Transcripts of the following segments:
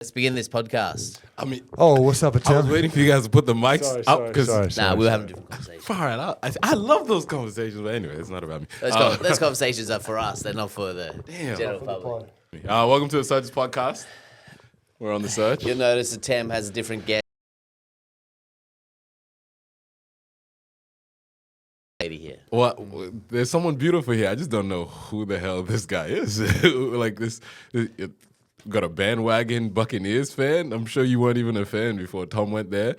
Let's begin this podcast. I mean, what's up, Atem? I was waiting for you guys to put the mics up because We were having a different conversation. far out. I love those conversations, but anyway, it's not about me. Those conversations are for us. They're not for the general public. Welcome to the Surge's podcast. We're on the search. You'll notice Atem has a different guest lady here. Well, there's someone beautiful here. I just don't know who the hell this guy is. Like this got a bandwagon Buccaneers fan. I'm sure you weren't even a fan before Tom went there.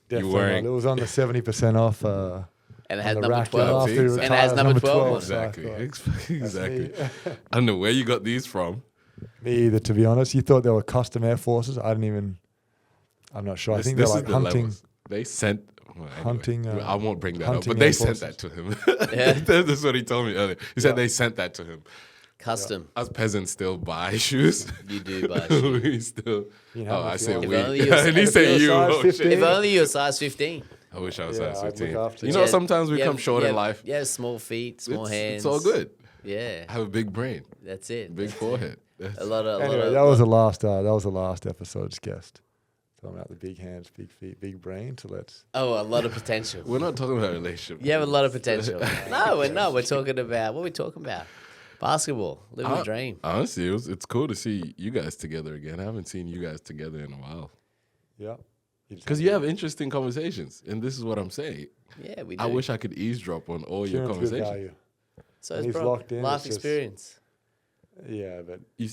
Definitely. It was on the 70% off. And it has the number rack 12. after he And it has number 12 on it. Exactly. Exactly. me. I don't know where you got these from. Me either, to be honest. You thought they were custom Air Forces. I'm not sure. I think they're like the hunting. levels. They sent... Well, anyway, Hunting, I won't bring that up, hunting but they Air sent Forces. that to him. Yeah. That's what he told me earlier. He said they sent that to him. Custom. Us peasants still buy shoes. You do buy shoes. We still... You know, I if say you we. want- If only you- And he if said you're you. size Oh, 15. shit. If only you're size 15. I wish I was Yeah, size I'd look 15. after You you. know, sometimes we You come have- short you in have- life. Yeah, small feet, small hands. It's all good. Yeah, I have a big brain, that's it. big forehead. A lot of. Anyway, that was the last episode's guest. Talking about the big hands, big feet, big brain. So let's... a lot of potential. We're not talking about a relationship. You have a lot of potential. No, we're not. We're talking about what are we talking about? Basketball, living the dream. Honestly, it's cool to see you guys together again. I haven't seen you guys together in a while. Yeah. Because you have interesting conversations, and this is what I'm saying. Yeah, we do. I wish I could eavesdrop on all your Kieran's good conversations. value. So When it's he's bro, locked in, life it's just- experience. Yeah, but You,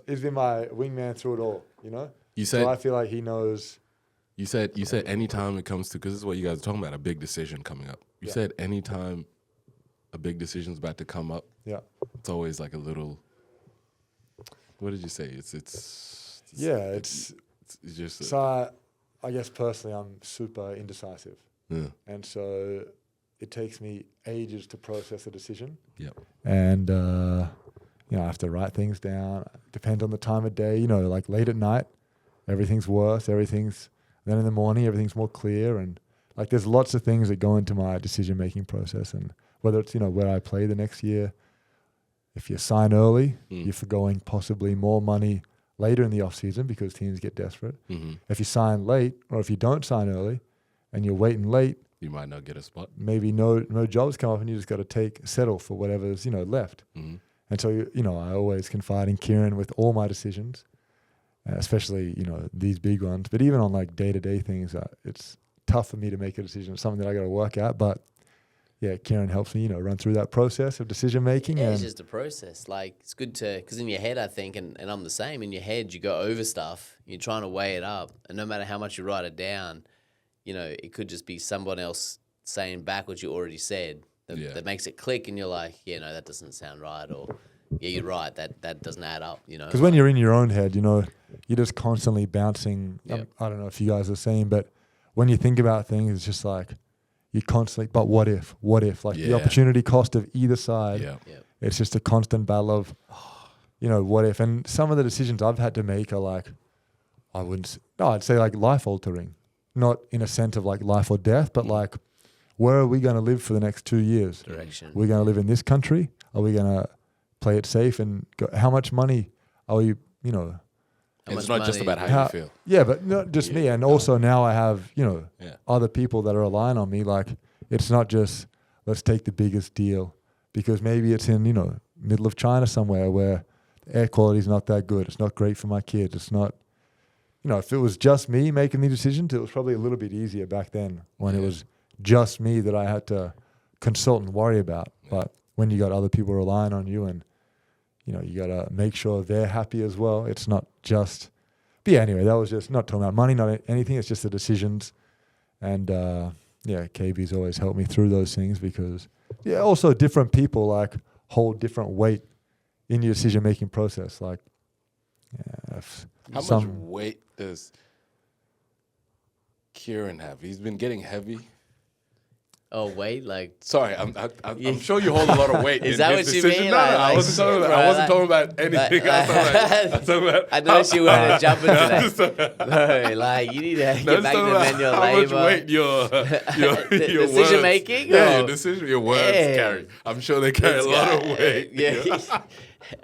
he's been my wingman through it all, you know? you So I said feel like he knows... you said anytime it comes to, because this is what you guys are talking about, a big decision coming up. You Yeah. said anytime a big decision's about to come up, Yeah. it's always like a little. What did you say? It's just. So I guess personally, I'm super indecisive. Yeah. And so it takes me ages to process a decision. Yep. And, I have to write things down. Depends on the time of day. Like late at night, everything's worse. Then in the morning, everything's more clear. And like there's lots of things that go into my decision-making process. And whether it's, where I play the next year, if you sign early, you're forgoing possibly more money later in the off-season because teams get desperate. Mm-hmm. If you sign late or if you don't sign early and you're waiting late, You might not get a spot. maybe no jobs come up and you just got to settle for whatever's, left. Mm-hmm. And so, I always confide in Kirron with all my decisions, especially, these big ones. But even on like day-to-day things, it's tough for me to make a decision. It's something that I got to work at. But yeah, Kirron helps me, run through that process of decision-making. Yeah, and it's just a process. Like it's good to, because in your head, I think, and I'm the same. In your head, you go over stuff. You're trying to weigh it up, and no matter how much you write it down, it could just be someone else saying back what you already said. That makes it click, and you're like, yeah, no, that doesn't sound right, or yeah, you're right, that doesn't add up, Because when you're in your own head, you're just constantly bouncing. Yep. I don't know if you guys are the same, but when you think about things, it's just like you constantly, but what if? Like the opportunity cost of either side. Yeah. It's just a constant battle of, what if? And some of the decisions I've had to make are like, I'd say like life altering, not in a sense of like life or death, but like, where are we going to live for the next 2 years? direction. We're going to live in this country? Are we going to play it safe? And how much money are we, How It's much not just money- about how you feel. Yeah, but not just me. And also now I have, Yeah. other people that are relying on me. Like, it's not just, let's take the biggest deal. Because maybe it's in, middle of China somewhere where the air quality is not that good. It's not great for my kids. It's not, if it was just me making the decisions, it was probably a little bit easier back then when it was just me that I had to consult and worry about. Yeah. But when you got other people relying on you and, you got to make sure they're happy as well. It's not just... But yeah, anyway, that was just not talking about money, not anything. It's just the decisions. And, KB's always helped me through those things because, also different people, like, hold different weight in your decision-making process. Like, How much weight does Kirron have? He's been getting heavy. Oh, wait, like... Sorry, I'm sure you hold a lot of weight. Is in that his what you decision. mean? No, I Like, wasn't talking about anything. I was talking about I know she wanted to jump into that. Bro, like, you need to get back to the manual how labor. much weight your Decision words. making? Yeah, Or- your words Yeah. carry. I'm sure they carry a lot of weight. Yeah.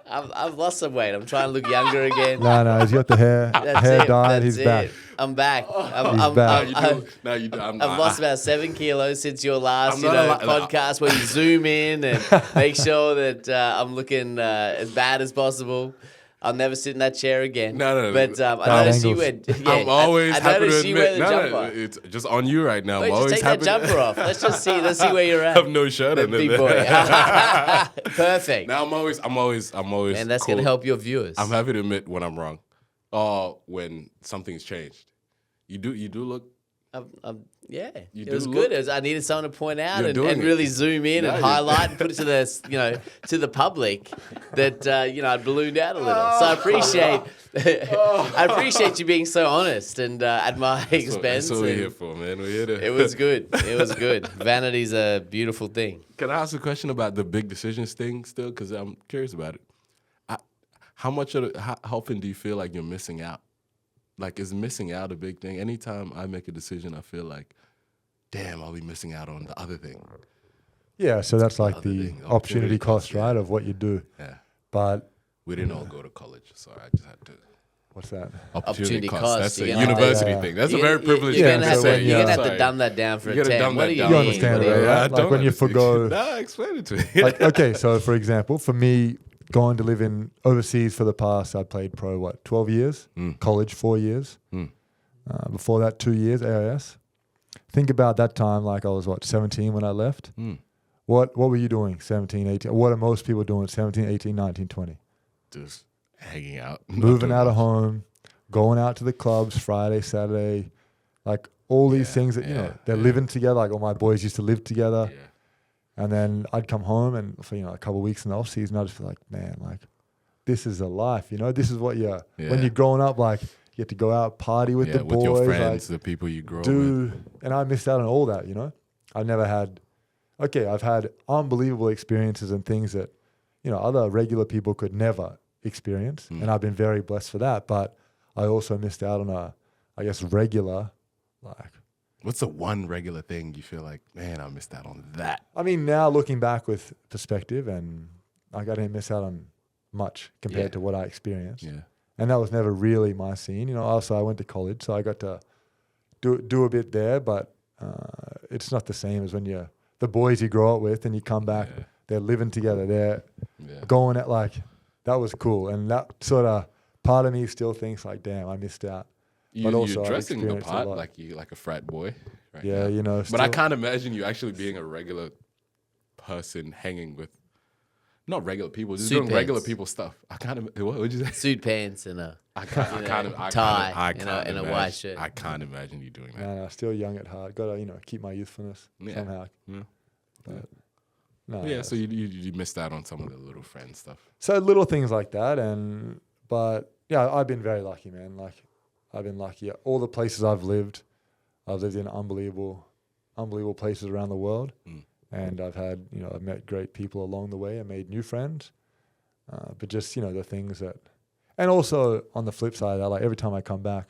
I've lost some weight. I'm trying to look younger again. No, he's got the hair. Hair dyed. That's He's back. I'm back. He's back. Now you do. I've lost about 7 kilos since your last, I'm not podcast where you zoom in and make sure that I'm looking as bad as possible. I'll never sit in that chair again. No. But I noticed you wear. Yeah, I'm always I happy to noticed you wear admit. the No, jumper. it's just on you right now. Wait, I'm just always take happy. that jumper off. Let's see where you're at. I have no shirt That on big there. boy. Perfect. Now I'm always. And that's cool. gonna help your viewers. I'm happy to admit when I'm wrong, or when something's changed. You do look. Yeah, You it was do good. look- I needed someone to point out You're and doing it. really zoom in No, and you- highlight and put it to the to the public that I ballooned out a little. So I appreciate you being so honest and at my expense. That's what we're and here for, man. We're here to. It was good. It was good. Vanity's a beautiful thing. Can I ask a question about the big decisions thing still? Because I'm curious about it. How often do you feel like you're missing out? Like, is missing out a big thing? Anytime I make a decision, I feel like, damn, I'll be missing out on the other thing. Yeah, so that's like Other the thing, opportunity cost, yeah. right, of what you do. Yeah. But We didn't all go to college, so I just had to. what's that? Opportunity cost, That's a you're gonna- university Yeah. thing. That's a You're very gonna- privileged You're thing gonna to have say. to, you're gonna have Sorry. to dumb that down for You a gotta 10. dumb What that do you down. You mean? understand What do it, you right? mean? Like don't when you understand. forgo- Nah, explain it to me. Like, okay, so for example, for me, going to live in overseas for the past, I played pro, 12 years? College, 4 years. Before that, 2 years, AIS. Think about that time, like I was, 17 when I left? What were you doing, 17, 18? What are most people doing, 17, 18, 19, 20? Just hanging out. Moving out of home, going out to the clubs Friday, Saturday, like all these things that, they're living together. Like all my boys used to live together. Yeah. And then I'd come home and for, a couple of weeks in the off season, I'd just feel like, man, like this is a life, This is what when you're growing up, like you get to go out, party with the boys. with your friends, the people you grow with. And I missed out on all that, I've never had, I've had unbelievable experiences and things that, other regular people could never experience. And I've been very blessed for that. But I also missed out on regular, like. What's the one regular thing you feel like, man, I missed out on that? I mean, now looking back with perspective and I didn't miss out on much compared to what I experienced. Yeah. And that was never really my scene. Also I went to college, so I got to do a bit there, but it's not the same as when you're the boys you grow up with and you come back, they're living together, they're going at that was cool. And that sort of part of me still thinks like, damn, I missed out. But also you're I've dressing the experienced a part lot. like a frat boy. Right Yeah, now. But still, I can't imagine you actually being a regular person hanging with, not regular people, just Suit doing regular pants. people stuff. I can't. What would you say? Suit pants and a tie and a white shirt. I can't imagine you doing that. no, still young at heart. Got to, keep my youthfulness somehow. Yeah. But, no, Yeah, so you missed out on some of the little friend stuff. So little things like that, but yeah, I've been very lucky, man. Like I've been lucky. All the places I've lived in unbelievable places around the world, and I've had, I've met great people along the way and made new friends. But just the things that, and also on the flip side, like every time I come back,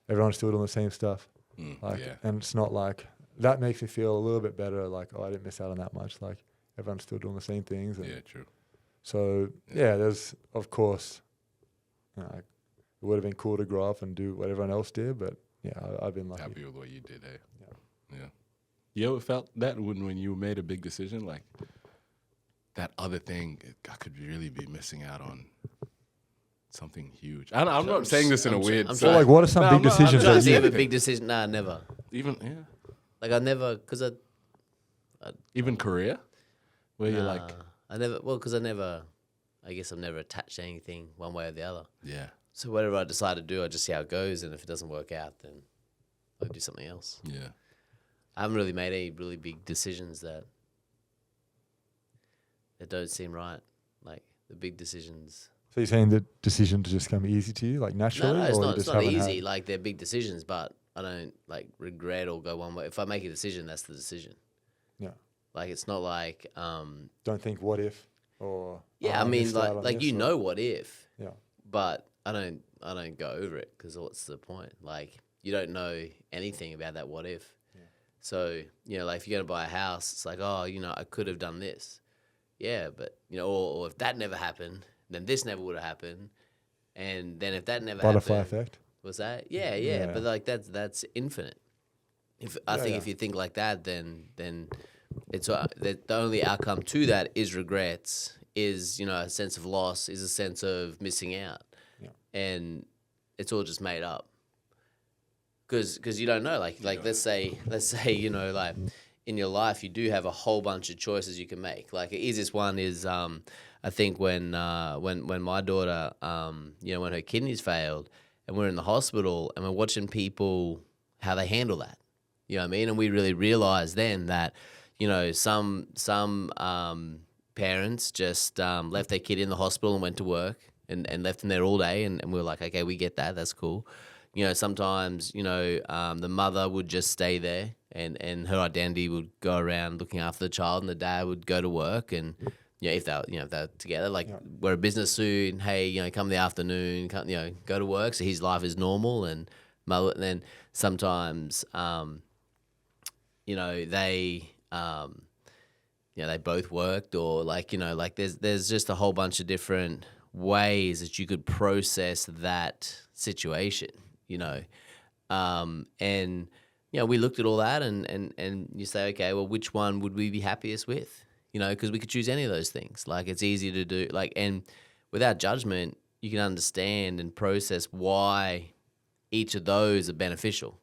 everyone's still doing the same stuff. And it's not like that makes me feel a little bit better. Like, oh, I didn't miss out on that much. Like everyone's still doing the same things. Yeah, true. So there's of course, it would have been cool to grow up and do what everyone else did, but I've been lucky. Happy with what you did, hey? Yeah. You ever felt that when you made a big decision, like that other thing, I could really be missing out on something huge? I'm not saying this in a weird. I'm So like, what are some big I'm decisions trying that to you think of a big decision. Nah, never. Even Like I never, because even career, where you're like, I never. Well, because I guess I've never attached to anything one way or the other. yeah, So whatever I decide to do, I just see how it goes, and if it doesn't work out, then I'll do something else. yeah. I haven't really made any really big decisions that don't seem right. Like the big decisions. So you're saying the decision to just come easy to you, like naturally? No, it's or you not. It's just not haven't easy. had- Like they're big decisions, but I don't like regret or go one way. If I make a decision, that's the decision. Yeah. Like it's not like Don't think what if or yeah. I mean, like you or, know what if. Yeah. But I don't go over it because what's the point? Like you don't know anything about that what if. Yeah. So like if you're gonna buy a house, it's like I could have done this. Yeah, but or if that never happened, then this never would have happened. And then if that never Butterfly happened, effect. was that? Yeah. But like that's infinite. I think if you think like that, then it's the only outcome to that is regrets, is a sense of loss, is a sense of missing out, and it's all just made up. Because you don't know, like let's say like in your life you do have a whole bunch of choices you can make. Like the easiest one is I think when my daughter when her kidneys failed and we're in the hospital and we're watching people how they handle that. You know what I mean? And we really realized then that, some parents just left their kid in the hospital and went to work and left them there all day. And we were like, okay, we get that. That's cool. Sometimes, the mother would just stay there and her identity would go around looking after the child, and the dad would go to work. And, if they're together, like wear a business suit, and, hey, come in the afternoon, go to work. So his life is normal. And then sometimes, they both worked, or there's just a whole bunch of different ways that you could process that situation, and we looked at all that and you say, okay, well, which one would we be happiest with? Because we could choose any of those things. Like it's easy to do, and without judgment, you can understand and process why each of those are beneficial.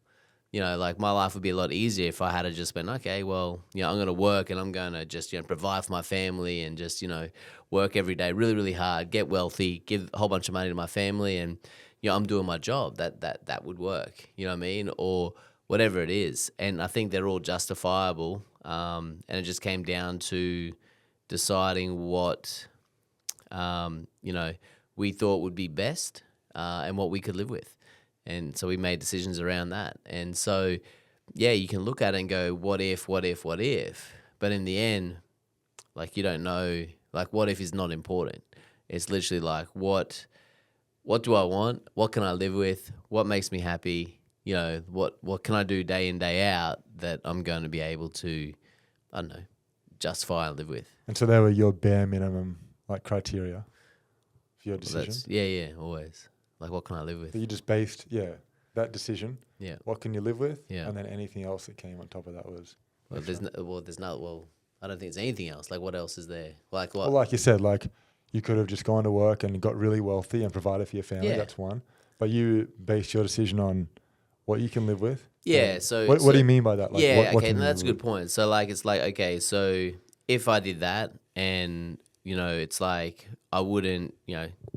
Like my life would be a lot easier if I had to just been, okay, well, I'm going to work and I'm going to just, provide for my family and just, work every day really, really hard, get wealthy, give a whole bunch of money to my family, and, I'm doing my job. That would work, you know what I mean? Or whatever it is. And I think they're all justifiable. And it just came down to deciding what, we thought would be best and what we could live with. And so we made decisions around that. And so, you can look at it and go, what if? But in the end, like, you don't know, like, what if is not important. It's literally like, what do I want? What can I live with? What makes me happy? What can I do day in, day out that I'm going to be able to, I don't know, justify and live with? And so they were your bare minimum, like, criteria for your decision? Yeah, always. Like, what can I live with? So you just based, that decision. Yeah. What can you live with? Yeah. And then anything else that came on top of that was. Well, I don't think there's anything else. Like, what else is there? Like, what? Well, like you said, like, you could have just gone to work and got really wealthy and provided for your family. Yeah. That's one. But you based your decision on what you can live with. Yeah. So what do you mean by that? Like, what okay, that's a good point. So, like, it's like, okay, so if I did that and, it's like I wouldn't,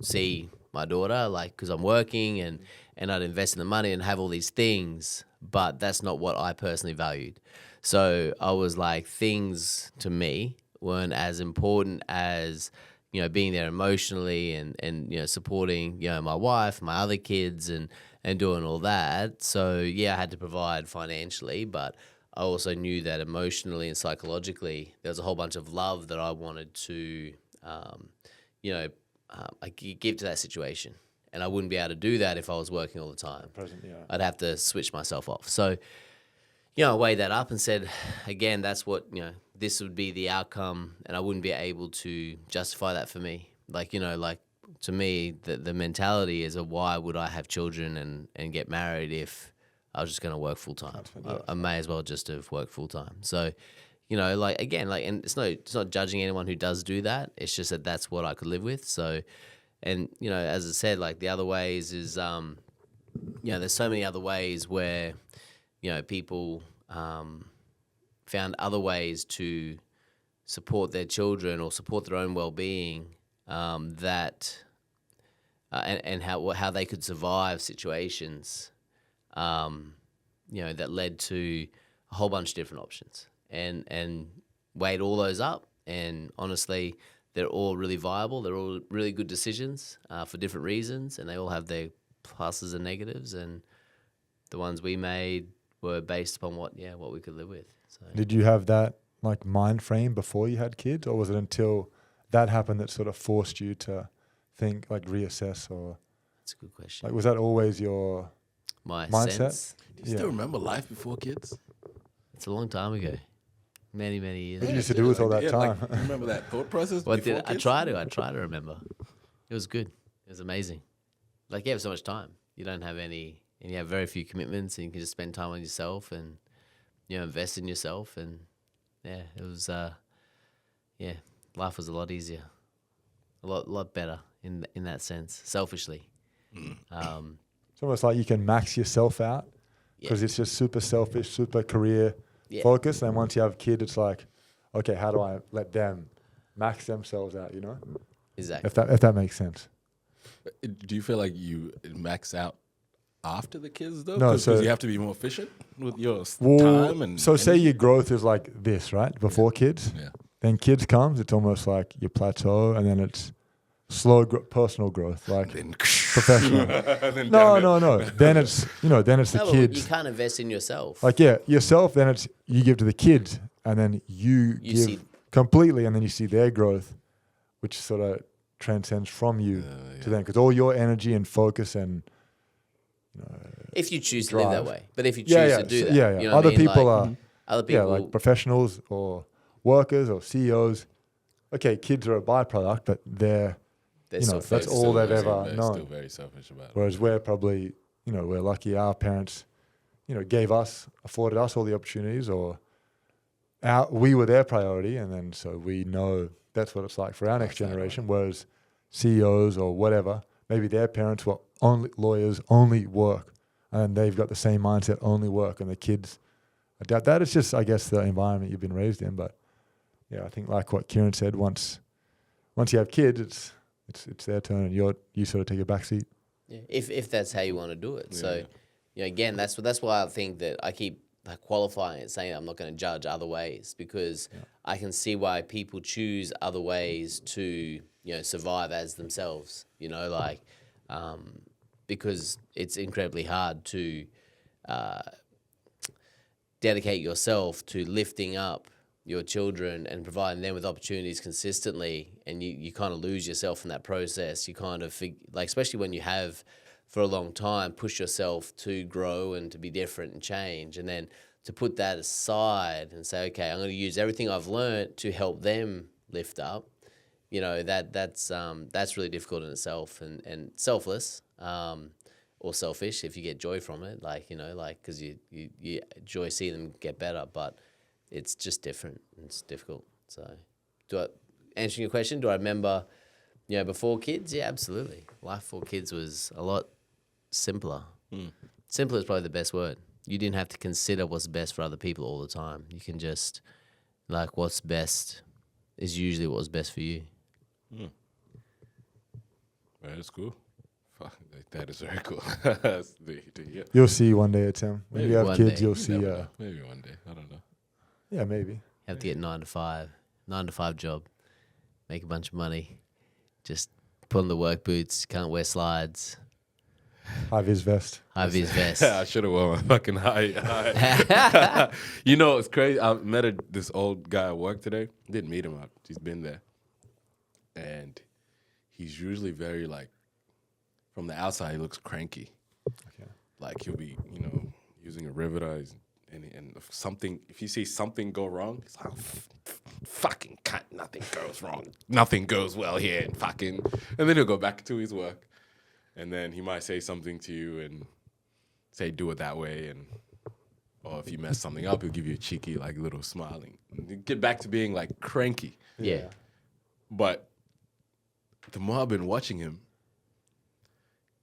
see my daughter, like, because I'm working and I'd invest in the money and have all these things, but that's not what I personally valued. So I was like, things to me weren't as important as, being there emotionally and supporting, my wife, my other kids and doing all that. So, I had to provide financially, but I also knew that emotionally and psychologically, there was a whole bunch of love that I wanted to, give to that situation. And I wouldn't be able to do that if I was working all the time. I'd have to switch myself off. So, I weighed that up and said, again, that's what, this would be the outcome, and I wouldn't be able to justify that for me. Like, to me, the mentality is why would I have children and get married if I was just going to work full time? I may as well just have worked full time. So, and it's not judging anyone who does do that. It's just that that's what I could live with. So, and, as I said, like, the other ways is, there's so many other ways where, people found other ways to support their children or support their own well-being, that and how they could survive situations, that led to a whole bunch of different options, and weighed all those up. And honestly, they're all really viable. They're all really good decisions for different reasons, and they all have their pluses and negatives. And the ones we made were based upon what we could live with. So. Did you have that like mind frame before you had kids, or was it until that happened that sort of forced you to think, like, reassess? Or that's a good question. Like, was that always your mindset? Sense? Do you still remember life before kids? It's a long time ago. Many, many years. What did you used to do with all that time? Like, remember that thought process? I try to remember. It was good. It was amazing. Like, you have so much time. You don't have any, and you have very few commitments, and you can just spend time on yourself and, invest in yourself. And, yeah, it was, life was a lot easier, a lot better in that sense, selfishly. It's almost like you can max yourself out because it's just super selfish, super career focused. And once you have a kid, it's like, okay, how do I let them max themselves out, Exactly. If that makes sense. Do you feel like you max out after the kids though? No, Because so you have to be more efficient with your Well, time and. so say your growth is like this, right? Before kids, Yeah. then kids comes, it's almost like you plateau, and then it's slow personal growth, like Then, professional. then No. Then it's then it's the No, but kids. you can't invest in yourself. Like yourself. Then it's you give to the kids, and then you give see- completely, and then you see their growth, which sort of transcends from you to them, because all your energy and focus and if you choose to live that drive. way. But if you choose to do that. Yeah. You know what I Other mean? people Like, are Other people. like professionals or workers or CEOs. Okay, kids are a byproduct, but they're so that's focused all on they've those. ever They're known. still very selfish about it. Whereas we're probably, we're lucky our parents, afforded us all the opportunities, or we were their priority, and then so we know that's what it's like for our next generation. Whereas CEOs or whatever, maybe their parents were only lawyers, only work, and they've got the same mindset, only work, and the kids adapt. That is just, I guess, the environment you've been raised in. But yeah, I think like what Kirron said, once you have kids, it's their turn, and you sort of take a back seat. Yeah, if that's how you want to do it. So, again, that's why I think that I keep qualifying it, saying I'm not going to judge other ways, because I can see why people choose other ways to survive as themselves. Because it's incredibly hard to dedicate yourself to lifting up your children and providing them with opportunities consistently, and you kind of lose yourself in that process. You kind of especially when you have for a long time push yourself to grow and to be different and change, and then to put that aside and say, okay, I'm going to use everything I've learned to help them lift up. That's really difficult in itself, and selfless or selfish if you get joy from it, because you enjoy seeing them get better, but it's just different. It's difficult. So, answering your question, do I remember, before kids? Yeah, absolutely. Life before kids was a lot simpler. Simpler is probably the best word. You didn't have to consider what's best for other people all the time. You can just, what's best is usually what was best for you. That's cool. Fuck, that is very cool. You'll see one day, Atem. When you have one kids, day. you'll see. Maybe one day. I don't know. Yeah, maybe. You have to get 9 to 5 job, make a bunch of money, just put on the work boots, can't wear slides, High-vis vest. high-vis vest. I should have worn my fucking high. It's crazy. I met this old guy at work today. Didn't meet him. He's been there. And he's usually very, from the outside, he looks cranky. Okay. Like, he'll be, using a riveter. And if you see something go wrong, it's like, fucking cunt, nothing goes wrong. Nothing goes well here. And then he'll go back to his work. And then he might say something to you and say, do it that way. Or if you mess something up, he'll give you a cheeky, little smiling. And get back to being, cranky. Yeah. But the more I've been watching him,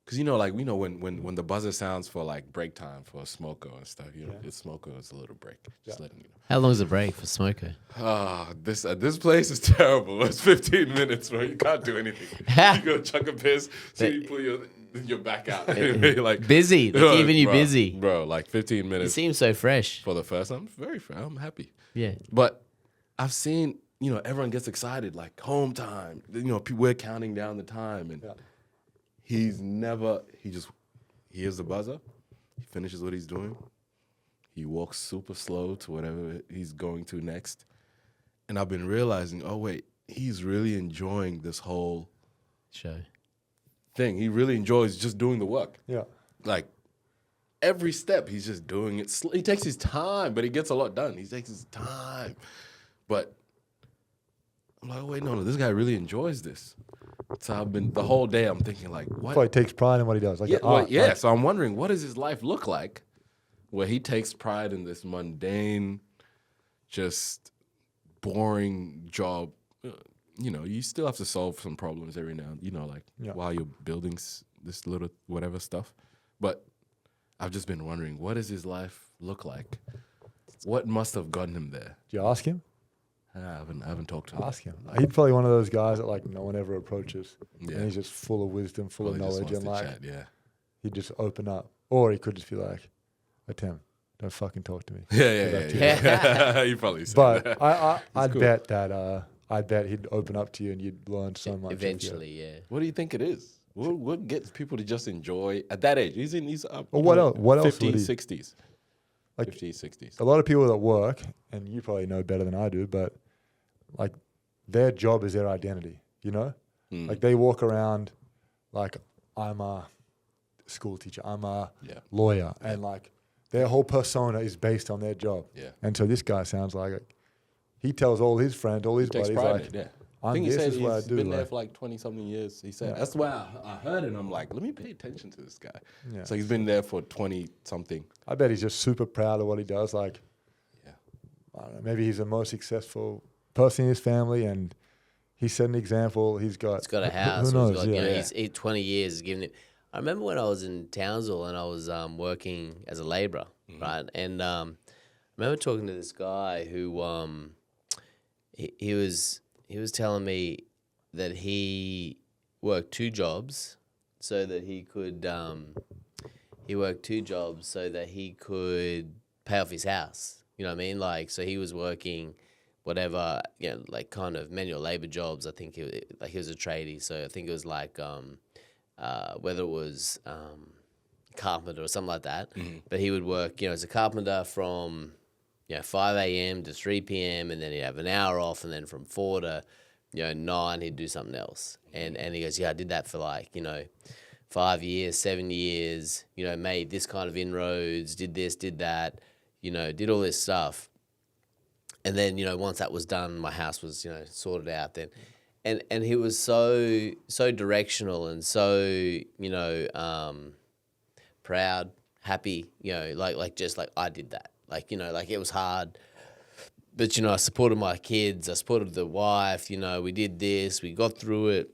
because we know when the buzzer sounds for break time for a smoko and stuff, it's smoko is a little break. Just letting you know. How long's the break for smoko? This place is terrible. It's 15 minutes, bro. You can't do anything. You go chuck a piss, so you pull your back out. You're Busy. They're keeping you busy. Bro, 15 You minutes seem so fresh. for the first time. Very fresh. I'm happy. Yeah. But I've seen, everyone gets excited, home time. We're counting down the time. And he just hears the buzzer. He finishes what he's doing. He walks super slow to whatever he's going to next. And I've been realizing, oh, wait, he's really enjoying this whole Show. thing. He really enjoys just doing the work. Yeah. Every step, he's just doing it. He takes his time, but he gets a lot done. He takes his time. But I'm like, oh, wait, no, this guy really enjoys this. So I've been the whole day. I'm thinking like, what? Probably takes pride in what he does. Like Yeah, the art, like- so I'm wondering, what does his life look like, where he takes pride in this mundane, just boring job. You still have to solve some problems every now and like while you're building this little whatever stuff. But I've just been wondering, what does his life look like? What must have gotten him there? Do you ask him? I haven't talked to him. Ask him. He's probably one of those guys that like no one ever approaches. Yeah. And he's just full of wisdom, full Probably of just knowledge, wants and to like chat, yeah. he'd just open up. Or he could just be like, Atem, don't fucking talk to me. Yeah. You probably said But that. I'd cool. bet that I'd bet he'd open up to you and you'd learn so much. Eventually, yeah. What do you think it is? What gets people to just enjoy at that age? He's up. Well, what else? What else would 50s, he? 60s. Like 50s, 60s. a lot of people that work, and you probably know better than I do, but like their job is their identity. Like they walk around like I'm a school teacher, I'm a lawyer, and like their whole persona is based on their job. Yeah. And so this guy sounds like he tells all his friends, all his Takes buddies, pride like, in it, yeah. I I'm think he this said is what I he's do. been there Like, for like 20-something years. He said. Yeah. That's why I heard it and I'm like, let me pay attention to this guy. Yeah. So he's been there for 20-something. I bet he's just super proud of what he does. Like, Yeah. I don't know, maybe he's the most successful person in his family, and he set an example. He's got He's got a house. Who knows? He's got, Yeah. he's 20 years is giving it. I remember when I was in Townsville and I was working as a labourer, right? And I remember talking to this guy who he was telling me that he worked two jobs so that he could pay off his house. You know what I mean? Like, so he was working whatever, like kind of manual labor jobs. I think he was a tradie, so I think it was like whether it was carpenter or something like that. But he would work, as a carpenter from 5 a.m. to 3 p.m. and then he'd have an hour off, and then from 4 to 9 he'd do something else. And he goes, I did that for like 5 years, 7 years. Made this kind of inroads, did this, did that. Did all this stuff. And then, once that was done, my house was, sorted out then. And he was so directional and so, proud, happy, like just like I did that. Like, like it was hard. But, I supported my kids, I supported the wife, we did this, we got through it,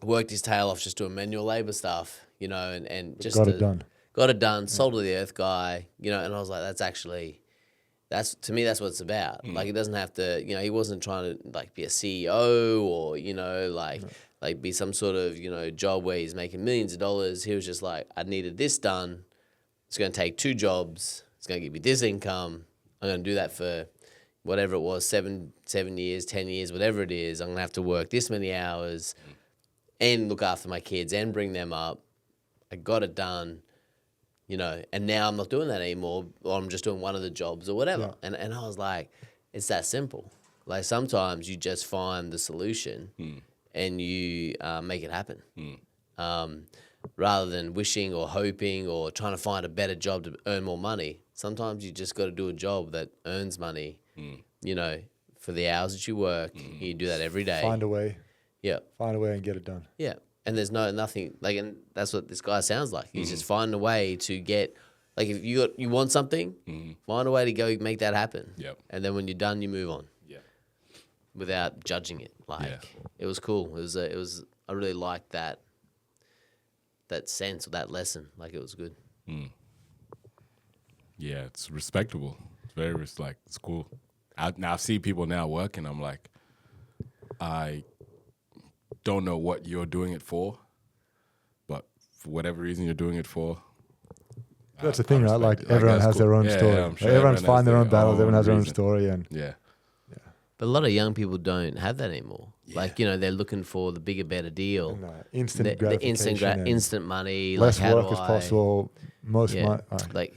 worked his tail off just doing manual labor stuff, and just got it done. Got it done, sold to the earth guy, and I was like, to me, that's what it's about. Like, it doesn't have to, he wasn't trying to like be a CEO or, like be some sort of, job where he's making millions of dollars. He was just like, I needed this done. It's going to take 2 jobs. It's going to give me this income. I'm going to do that for whatever it was, 7 years, 10 years, whatever it is. I'm going to have to work this many hours and look after my kids and bring them up. I got it done. And now I'm not doing that anymore, or I'm just doing one of the jobs or whatever. Yeah. And I was like, it's that simple. Like sometimes you just find the solution and you make it happen. Rather than wishing or hoping or trying to find a better job to earn more money. Sometimes you just got to do a job that earns money, for the hours that you work. You do that every day. Find a way. Yeah. Find a way and get it done. Yeah. And there's nothing like, and that's what this guy sounds like. He's just finding a way to get, like, if you want something, find a way to go make that happen. Yep. And then when you're done, you move on. Yeah. Without judging it, it was cool. I really liked that sense or that lesson. Like, it was good. Yeah, it's respectable. It's very it's cool. I see people now working. I'm like, I don't know what you're doing it for, but for whatever reason you're doing it for. That's the thing, right? Like everyone has cool. their own story. Yeah, I'm sure Everyone's everyone find has their own their battles. Everyone own has their own reason. story, and Yeah. But a lot of young people don't have that anymore. Yeah. Like, they're looking for the bigger, better deal. and, instant The gratification, and instant money. less like, how work do as I- possible. Most money like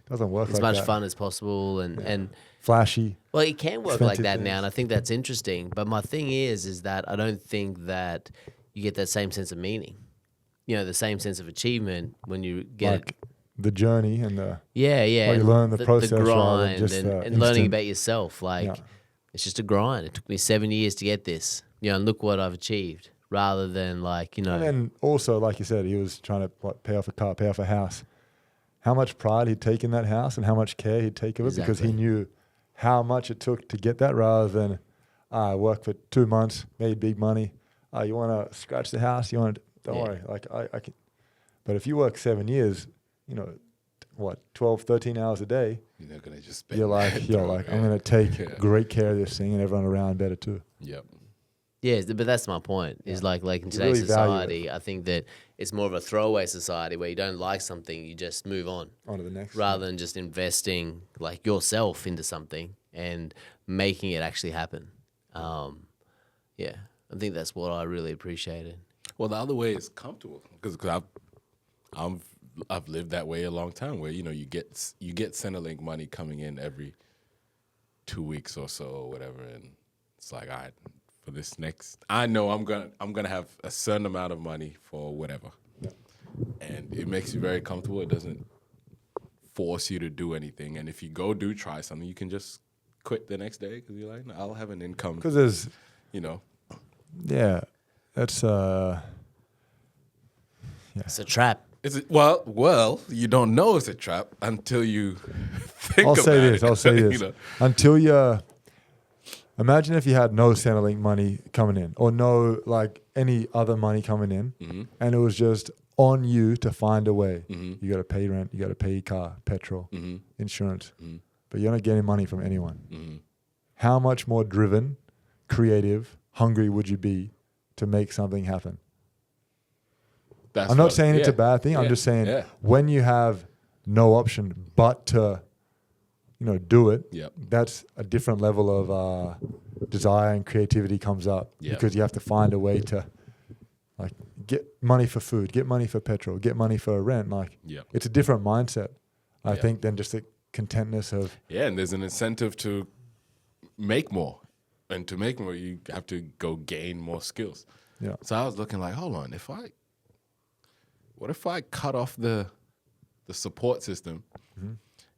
doesn't work as like much that. fun as possible, and Flashy. well, it can work like expensive that now, things. and I think that's interesting. But my thing is that I don't think that you get that same sense of meaning, the same sense of achievement when you get Like the journey and the What you learn the process rather than grind, just and the learning instant- about yourself. Like Yeah. it's just a grind. It took me 7 years to get this, and look what I've achieved. rather than like, you know. And then also, like you said, he was trying to pay off a car, pay off a house. How much pride he'd take in that house and how much care he'd take of it because he Exactly. knew how much it took to get that rather than I worked for 2 months, made big money. You want to scratch the house? You want to, don't Yeah. worry. Like I can. But if you work 7 years, 12, 13 hours a day, You're not gonna just spend you're like, that, I'm going to take Yeah. great care of this thing and everyone around better too. Yep. Yeah, but that's my point. Is like in You today's really value society, I think that it's more of a throwaway society where you don't like something, you just move on, On to the next. rather than just investing like yourself into something and making it actually happen. Yeah, I think that's what I really appreciated. Well, the other way is comfortable because I've lived that way a long time where you get Centerlink money coming in every 2 weeks or so or whatever, and it's like, all right, for this next, I know I'm gonna have a certain amount of money for whatever, and it makes you very comfortable. It doesn't force you to do anything, and if you try something, you can just quit the next day because you're like, no, I'll have an income. Because there's, that's It's a trap. Is it well? You don't know it's a trap until you think I'll about say it. this. I'll say this. Until imagine if you had no Centerlink money coming in or no like any other money coming in, Mm-hmm. and it was just on you to find a way. Mm-hmm. You got to pay rent, you got to pay your car, petrol, Mm-hmm. insurance, Mm-hmm. but you're not getting money from anyone. Mm-hmm. How much more driven, creative, hungry would you be to make something happen? I'm not saying it's a bad thing. I'm just saying when you have no option but to, do it, Yep. that's a different level of desire and creativity comes up Yep. because you have to find a way to like get money for food, get money for petrol, get money for rent. Like Yep. it's a different mindset, I Yep. think, than just the contentness of Yeah, and there's an incentive to make more, and to make more, you have to go gain more skills. yeah. So I was looking like, hold on, what if I cut off the support system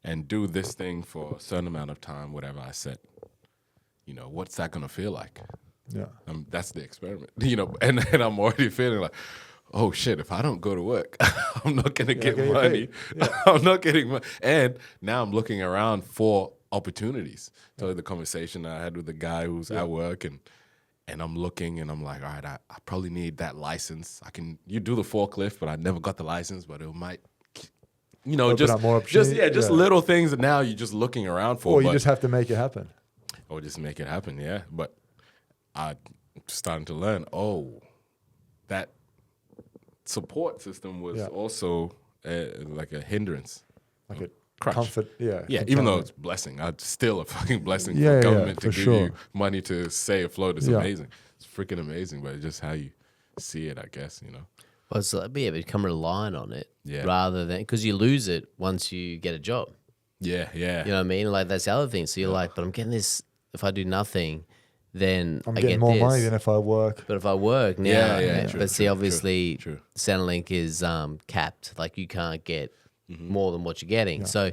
and do this thing for a certain amount of time, whatever I set? What's that gonna feel like? Yeah. That's the experiment, and I'm already feeling like, oh shit, if I don't go to work, I'm not gonna get gonna get money. paid. I'm not getting money. And now I'm looking around for opportunities. So the conversation I had with the guy who's at work, and I'm looking and I'm like, all right, I probably need that license. You do the forklift, but I never got the license, but it might, Open just up more opportunity. just little things that now you're just looking around for. Or you just have to make it happen. Or just make it happen, yeah. But I'm starting to learn, that support system was also like a hindrance. Like a Crutch. comfort. Yeah. Yeah, even though it's a blessing. It's still a fucking blessing Yeah, for government to for give sure. you money to stay afloat. It's Yeah. amazing. It's freaking amazing, but it's just how you see it, I guess, Well, it's like, become reliant on it Yeah. rather than, because you lose it once you get a job. Yeah, yeah. You know what I mean? Like that's the other thing. So you're like, but I'm getting this. If I do nothing, then I'm I getting get more this. money than if I work. But if I work now, Yeah, true, but see, true, obviously, true. Centerlink is capped. Like you can't get more than what you're getting. So,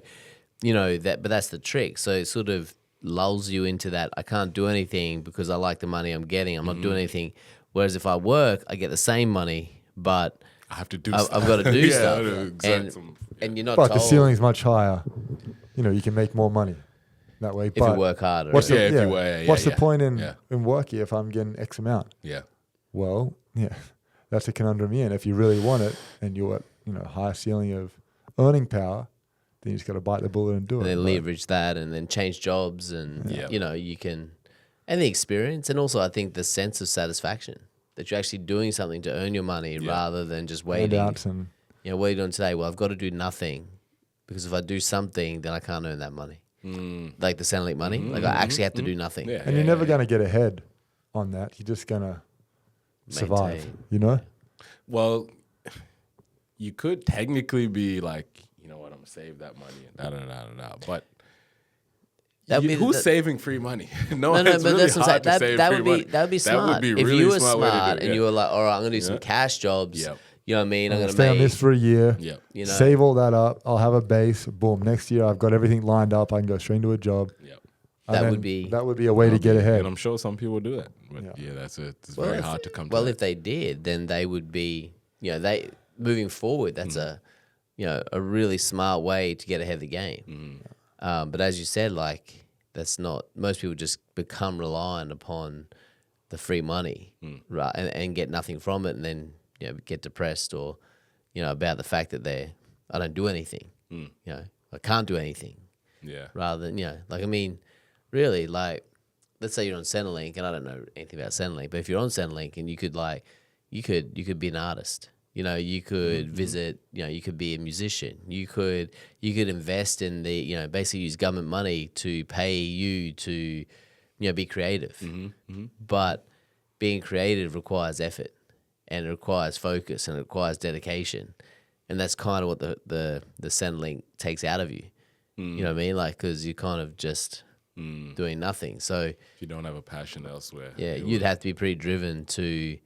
but that's the trick. So it sort of lulls you into that. I can't do anything because I like the money I'm getting. I'm not doing anything. Whereas if I work, I get the same money, but I have to do I've stuff. got to do Yeah, stuff. exact And you're not But told the ceiling's much higher. You can make more money that way. if but you work harder. What's Yeah, the, if you were, what's the yeah. point in Yeah. working if I'm getting X amount? Yeah. Well, that's a conundrum. And if you really want it and you're at higher ceiling of earning power, then you just got to bite the bullet and do and it. then But- leverage that and then change jobs and Yeah. you can, and the experience, and also I think the sense of satisfaction that you're actually doing something to earn your money rather than just waiting. handouts and What are you doing today? Well, I've got to do nothing because if I do something, then I can't earn that money. Like the Centerlink money, like I actually have to do nothing. Yeah. and you're never going to get ahead on that. You're just going to survive. Maintain. Well, you could technically be like, you know what, I'm gonna save that money and da. But That'd be who's the- saving free money? No, it's but really that's what I'm hard to saying. save That free would be money. that would be smart. That would be if really you were smart way to do smart it, and you yeah. were like, all right, I'm gonna do some Yeah. cash jobs. Yep. You know what I mean? I'm I'm gonna stay on make this for a year. Yep. you know. Save all that up. I'll have a base. Boom. Next year, I've got everything lined up. I can go straight into a job. Yep. That would be a way to get ahead. And I'm sure some people do that. But Yeah. that's it. It's very hard to come to Well, that. if they did, then they would be, they moving forward. That's a really smart way to get ahead of the game. But as you said, like that's not. Most people just become reliant upon the free money, right, and get nothing from it, and then get depressed or about the fact that I don't do anything. I can't do anything. Yeah. Rather than like I mean, really, like let's say you're on Centerlink, and I don't know anything about Centerlink, but if you're on Centerlink and you could be an artist. You could visit. You could be a musician. You could invest in the. Basically use government money to pay you to, be creative. But being creative requires effort, and it requires focus, and it requires dedication, and that's kind of what the Centerlink takes out of you. You know what I mean? Like because you're kind of just doing nothing. So If you don't have a passion elsewhere. yeah, you'd have to be pretty driven to,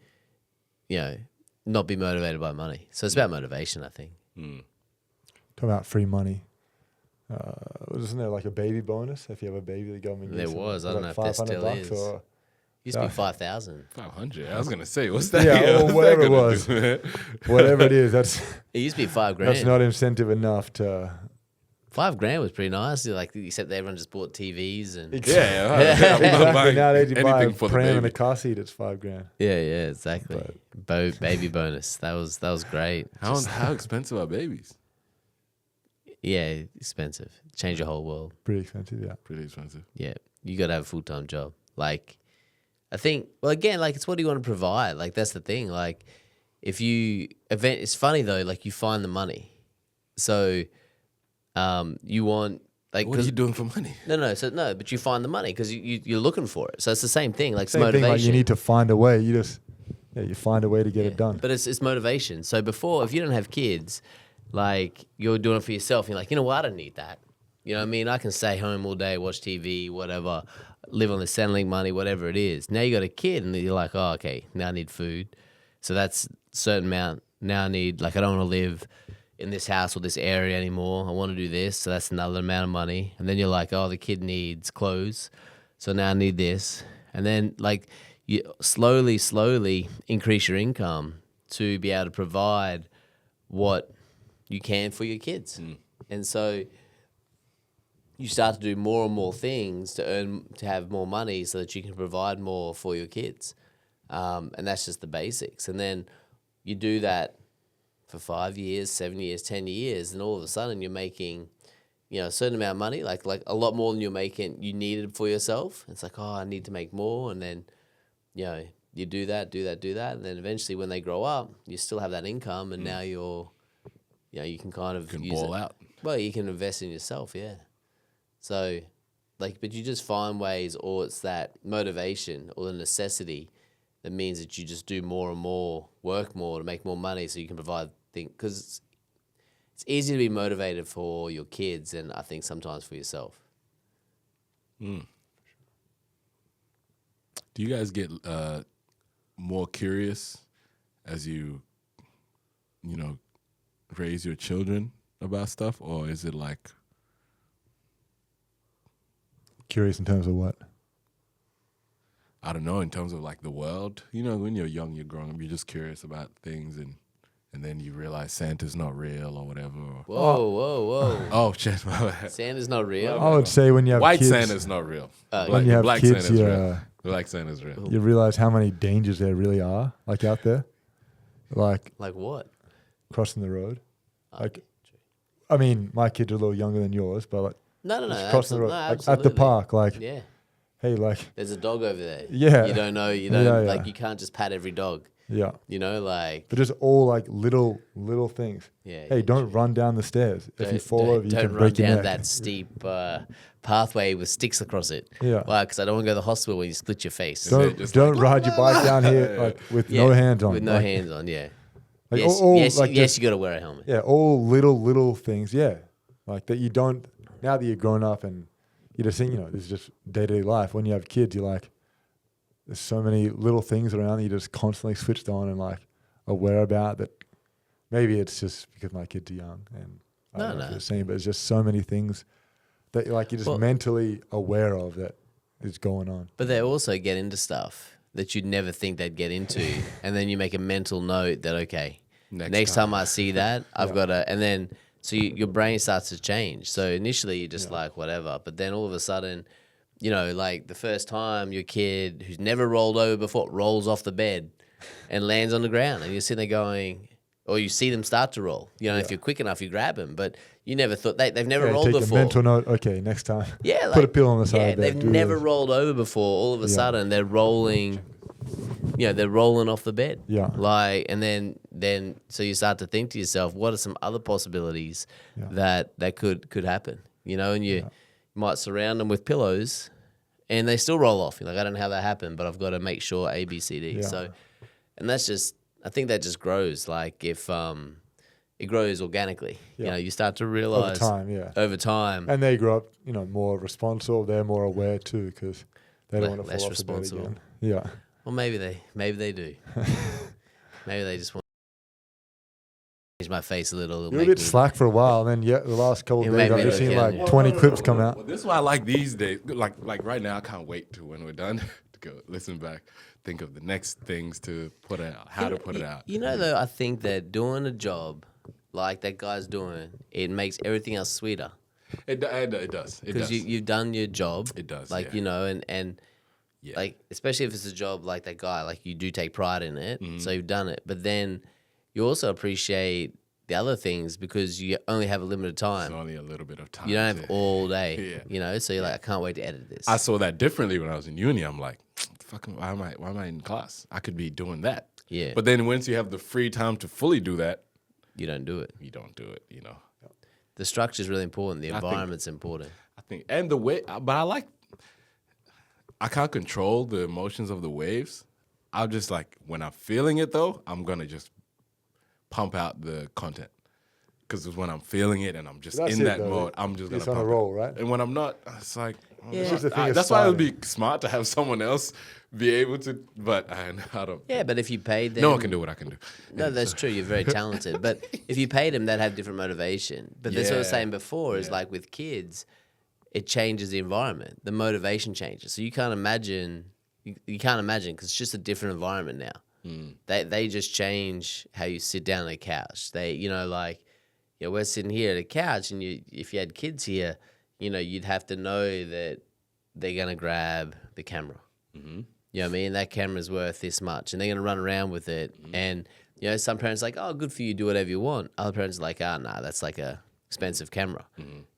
not be motivated by money. So it's about motivation, I think. Talk about free money. Wasn't there like a baby bonus if you have a baby? The government There gives was. I don't know if like there still $500 is. or Used to be 5,000. 500. I was gonna say, what's that? Yeah, or what's whatever that it gonna was. do, man? whatever it is. That's It used to be $5,000. that's not incentive enough to. $5,000 was pretty nice. Like except everyone just bought TVs and Yeah. I'm not Exactly. buying Nowadays you buy a anything for the pram and a baby. car seat. It's $5,000. yeah, exactly. Baby bonus. That was great. How expensive are babies? Yeah, expensive. Change your whole world. Pretty expensive. Yeah. Pretty expensive. Yeah, you got to have a full-time job. Like, I think, well, again, like, it's what do you want to provide? Like, that's the thing. Like, it's funny, though, like, you find the money. So, you want, like, What are you doing for money? No, but you find the money because you're looking for it. So it's the same thing, like, it's Same motivation. thing. Like you need to find a way. You find a way to get it done. But it's motivation. So before, if you don't have kids, like you're doing it for yourself, you're like, you know what, I don't need that. You know what I mean? I can stay home all day, watch TV, whatever, live on the Centerlink money, whatever it is. Now you got a kid and you're like, oh, okay, now I need food. So that's a certain amount. Now I need, like, I don't want to live in this house or this area anymore. I want to do this. So that's another amount of money. And then you're like, oh, the kid needs clothes. So now I need this. And then, like, you slowly increase your income to be able to provide what you can for your kids. And so you start to do more and more things to have more money so that you can provide more for your kids. And that's just the basics. And then you do that for 5 years, 7 years, 10 years, and all of a sudden you're making, a certain amount of money, like a lot more than you needed for yourself. It's like, oh, I need to make more. And then, you do that. And then eventually when they grow up, you still have that income and now you can kind of use ball it. out. Well, you can invest in yourself, yeah. So, like, but you just find ways, or it's that motivation or the necessity that means that you just do more and more, work more to make more money so you can provide things. Because it's easy to be motivated for your kids and I think sometimes for yourself. Do you guys get more curious as you raise your children about stuff, or is it like Curious in terms of what? I don't know, in terms of like the world? When you're young, you're growing up, you're just curious about things, and then you realize Santa's not real or whatever. Or, Whoa. oh shit, my bad. Santa's not real. I would say when you have White kids, Santa's not real. when you have Black kids, Santa's you, real. Black Santa's real. you realize how many dangers there really are, like out there, like Like what? crossing the road. Like, Okay, true. I mean, my kids are a little younger than yours, but like No. just crossing the road, No, like at absolutely. the park, like, Yeah. hey, like, There's a dog over there. Yeah. You don't know. Yeah. Like, you can't just pat every dog. yeah. Like, But just all like little things. yeah. Hey, don't run down the stairs. If you fall over, you don't can run break your down neck. that steep pathway with sticks across it. Yeah. Why? Because I don't want to go to the hospital when you split your face. Don't- just Don't like, ride your bike down here like with Yeah, no hands on. With no like, hands on, yeah. Like yes, all yes, like yes, just- you got to wear a helmet. Yeah, all little things. Yeah, like that you don't. Now that you're grown up and you just think, this is just day-to-day life. When you have kids, you're like, there's so many little things around that you just constantly switched on and like aware about that. Maybe it's just because my kids are young and I don't know if No. you're seeing, but it's just so many things that like you're just Well- mentally aware of that is going on. But they also get into stuff that you'd never think they'd get into, and then you make a mental note that okay, next time I see that, I've got to, and then so your brain starts to change. So initially you're just like whatever, but then all of a sudden, you know, like the first time your kid who's never rolled over before rolls off the bed and lands on the ground, and you're sitting there going, or you see them start to roll. You know, if you're quick enough, you grab them, but you never thought they've never rolled take before. a mental note. Okay, next time. Yeah, put a pill on the side. Yeah, of they've that, do never this. rolled over before. All of a sudden, they're rolling. You know, they're rolling off the bed. Yeah. Like, and then so you start to think to yourself, what are some other possibilities that could happen? You know, and you might surround them with pillows, and they still roll off. You're like, I don't know how that happened, but I've got to make sure A, B, C, D. Yeah. So, and that's just, I think that just grows. Like if it grows organically. You know, you start to realize over time. And they grow up, you know, more responsible. They're more aware too because they don't want to less fall off the bed responsible. again. Yeah. Well, maybe they do. Maybe they just want to change my face a little. You're a bit slack for a while, and then the last couple of days I've just seen like 20 clips come out. Well, this is why I like these days. Like right now, I can't wait to when we're done to go listen back, think of the next things to put out, how to put it out. You know, though, I think that doing a job like that guy's doing, it makes everything else sweeter. It does. Because you've done your job. It does. Like, you know, and like, especially if it's a job like that guy, like you do take pride in it. So you've done it. But then you also appreciate the other things because you only have a limited time. It's only a little bit of time. You don't have all day, you know? So you're like, I can't wait to edit this. I saw that differently when I was in uni. I'm like, fucking, why am I in class? I could be doing that. Yeah. But then once you have the free time to fully do that, you don't do it. you don't do it, you know. The structure is really important. The environment's important. I think, and the way, but I can't control the emotions of the waves. I'll just like, when I'm feeling it though, I'm going to just pump out the content. Because when I'm feeling it and I'm just in that mode, I'm just going to pump on a roll, right? And when I'm not, it's like, Yeah. that's why it would be smart to have someone else be able to, but I don't. Yeah, but if you paid them... No one can do what I can do. No, that's true. You're very talented. But if you paid them, they'd have different motivation. But that's what I was saying before is like with kids, it changes the environment. The motivation changes. So you can't imagine, you can't imagine because it's just a different environment now. They just change how you sit down on a couch. They, you know, like, you know, we're sitting here at a couch and if you had kids here, you know, you'd have to know that they're going to grab the camera. You know what I mean? That camera's worth this much, and they're going to run around with it. And, you know, some parents are like, oh, good for you, do whatever you want. Other parents are like, nah, that's like a expensive camera.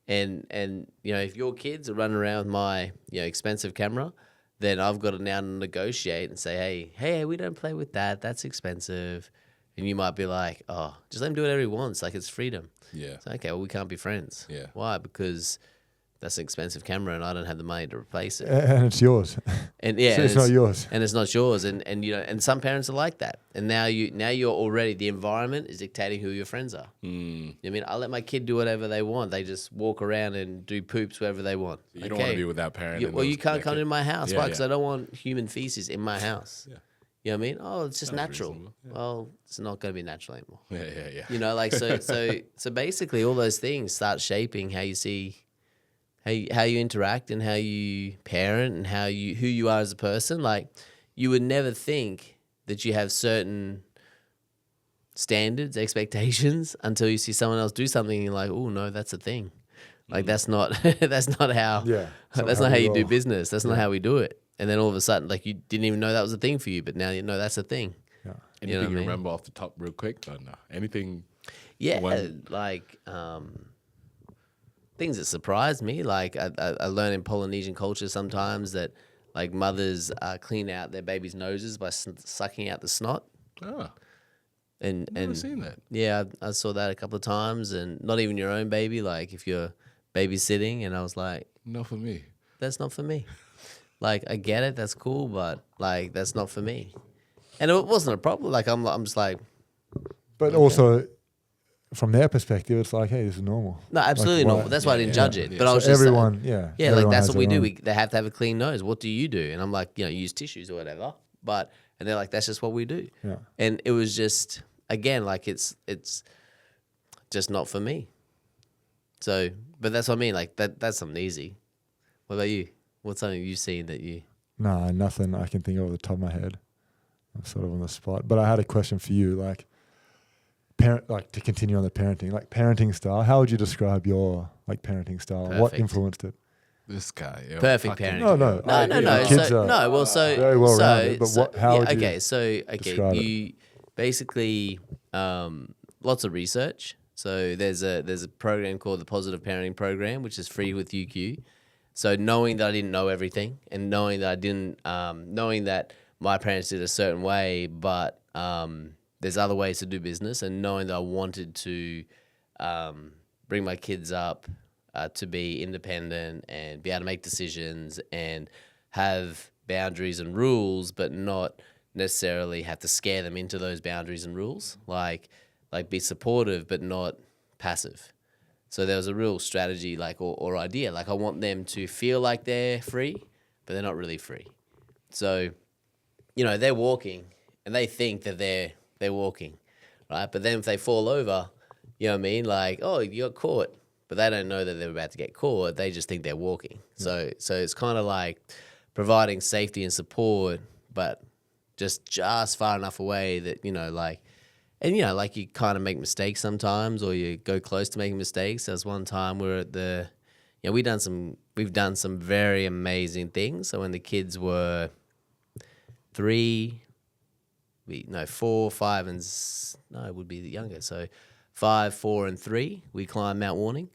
And you know, if your kids are running around with my, you know, expensive camera, then I've got to now negotiate and say, hey, we don't play with that. That's expensive. And you might be like, oh, just let him do whatever he wants. Like, it's freedom. Yeah. It's okay, well, we can't be friends. Yeah. Why? Because that's an expensive camera and I don't have the money to replace it. And it's yours. And yeah, So it's not yours. And it's not yours. And you know, and some parents are like that. And now you're already, the environment is dictating who your friends are. I mean, I let my kid do whatever they want. They just walk around and do poops wherever they want. You don't want to be with that parent. Well, you can't come into my house. Yeah, Why? Because yeah. I don't want human feces in my house. Yeah. You know what I mean? Oh, it's just Sounds natural. reasonable. Yeah. Well, it's not going to be natural anymore. Yeah. You know, like so basically all those things start shaping how you see how you interact and how you parent and who you are as a person. Like, you would never think that you have certain standards, expectations until you see someone else do something and you're like, oh no, that's a thing. Like that's not how that's not how you do business. That's not how we do it. And then all of a sudden, like, you didn't even know that was a thing for you, but now you know that's a thing. Yeah. Anything you remember off the top real quick? Or no? Anything? Yeah, like things that surprised me. Like I learn in Polynesian culture sometimes that like mothers clean out their babies' noses by sucking out the snot. Oh, and never seen that. Yeah, I saw that a couple of times, and not even your own baby. Like if you're babysitting, and I was like, not for me. That's not for me. Like, I get it, that's cool, but like that's not for me. And it wasn't a problem. Like I'm just like. But also, from their perspective, it's like, hey, this is normal. No, absolutely like, normal. That's why I didn't judge it. Yeah. But I was So just everyone, like, everyone like that's has what we their do. own. They have to have a clean nose. What do you do? And I'm like, use tissues or whatever. And they're like, that's just what we do. Yeah. And it was just, again, like it's just not for me. So but that's what I mean. Like that's something easy. What about you? What's something you've seen that you? No, nothing I can think of off the top of my head. I'm sort of on the spot. But I had a question for you, like to continue on the parenting, like parenting style. How would you describe your like parenting style? What Perfect. influenced it? This guy. Yo, Perfect fucking- parenting. No. Kids So, are no, well, so very well so, rounded, but so, how would you describe it? you basically lots of research. So there's a program called the Positive Parenting Program, which is free with UQ. So knowing that I didn't know everything, and knowing that I didn't, knowing that my parents did a certain way, but there's other ways to do business, and knowing that I wanted to bring my kids up to be independent and be able to make decisions and have boundaries and rules, but not necessarily have to scare them into those boundaries and rules. Like be supportive, but not passive. So there was a real strategy, or idea. Like I want them to feel like they're free, but they're not really free. So, they're walking and they think that they're walking, right? But then if they fall over, you know what I mean? Like, oh, you got caught. But they don't know that they're about to get caught. They just think they're walking. Yeah. So it's kind of like providing safety and support, but just far enough away that, like you kind of make mistakes sometimes, or you go close to making mistakes. There was one time we were at we've done some very amazing things. So when the kids were 4, 5, it would be the younger. So 5, 4, and 3, we climbed Mount Warning,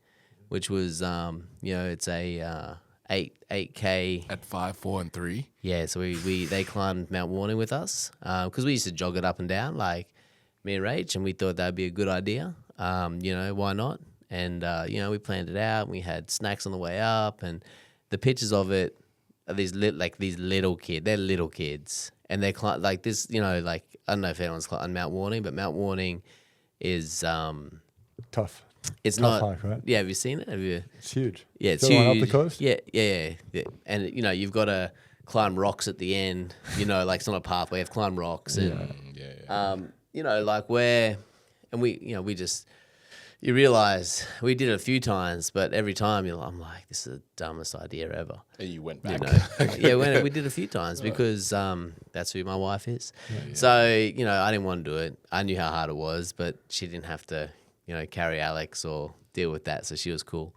which was, it's a 8K. At 5, 4, and 3. Yeah, so they climbed Mount Warning with us because we used to jog it up and down, like me and Rach, and we thought that'd be a good idea. Why not? And, we planned it out. We had snacks on the way up, and the pictures of it are these little kids. They're little kids. And they're like this, I don't know if anyone's climbed Mount Warning, but Mount Warning is tough. It's tough not hike, right? Yeah, have you seen it? It's huge. Yeah, it's the one huge. up the coast? Yeah. And you've got to climb rocks at the end. Like it's not a pathway. You have to climb rocks. And, you realize we did it a few times, but every time I'm like, this is the dumbest idea ever. And you went back. Yeah, we did it a few times because that's who my wife is. Yeah. So, I didn't want to do it. I knew how hard it was, but she didn't have to, carry Alex or deal with that. So she was cool.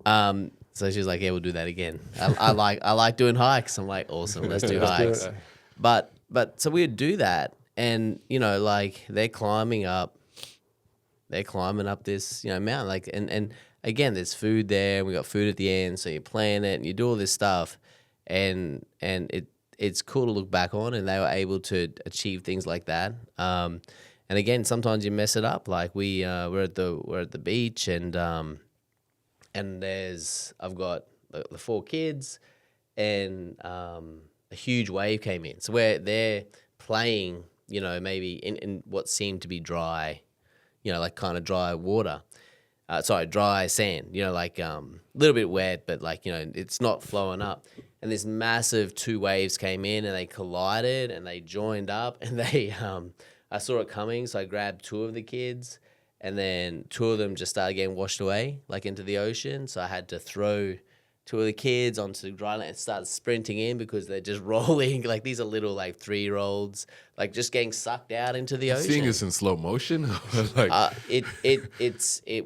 So she was like, yeah, we'll do that again. I like doing hikes. I'm like, awesome, let's do hikes. But so we would do that, and they're climbing up this mountain, and again there's food there, and we got food at the end, so you plan it and you do all this stuff, and it's cool to look back on, and they were able to achieve things like that. And again, sometimes you mess it up. Like we're at the beach, and I've got the 4 kids, and a huge wave came in. So they're playing, maybe in what seemed to be dry, kind of dry water. Dry sand, a little bit wet, but it's not flowing up. And this massive 2 waves came in, and they collided, and they joined up, and they, I saw it coming, so I grabbed 2 of the kids, and then 2 of them just started getting washed away, into the ocean. So I had to throw 2 of the kids onto the dry land and start sprinting in because they're just rolling. These are little 3-year-olds, just getting sucked out into the ocean. Seeing this in slow motion, it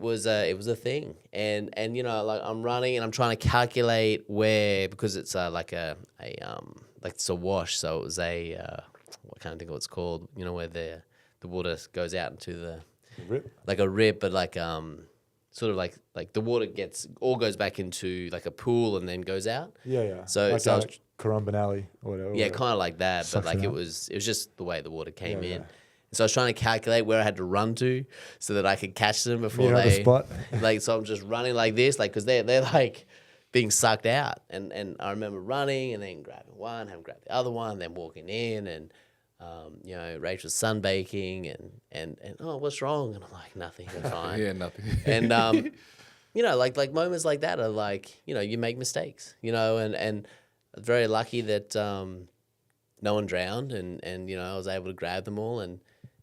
was a thing, and I'm running and I'm trying to calculate where, because it's it's a wash, so it was I can't think of what it's called. Where the water goes out into the rip, like a rip, but sort of like the water goes back into a pool and then goes out. Yeah. So I was Kirron or whatever. Yeah, kind of like that, but it was just the way the water came in. So I was trying to calculate where I had to run to so that I could catch them before the spot. So I'm just running like this, because they're being sucked out, and I remember running and then grabbing one, having grabbed the other one, then walking in, and Rachel's sunbaking, and oh, what's wrong? And I'm like, nothing, I'm fine. Yeah, nothing. And like moments like that are you make mistakes, and I'm very lucky that no one drowned, and I was able to grab them all, and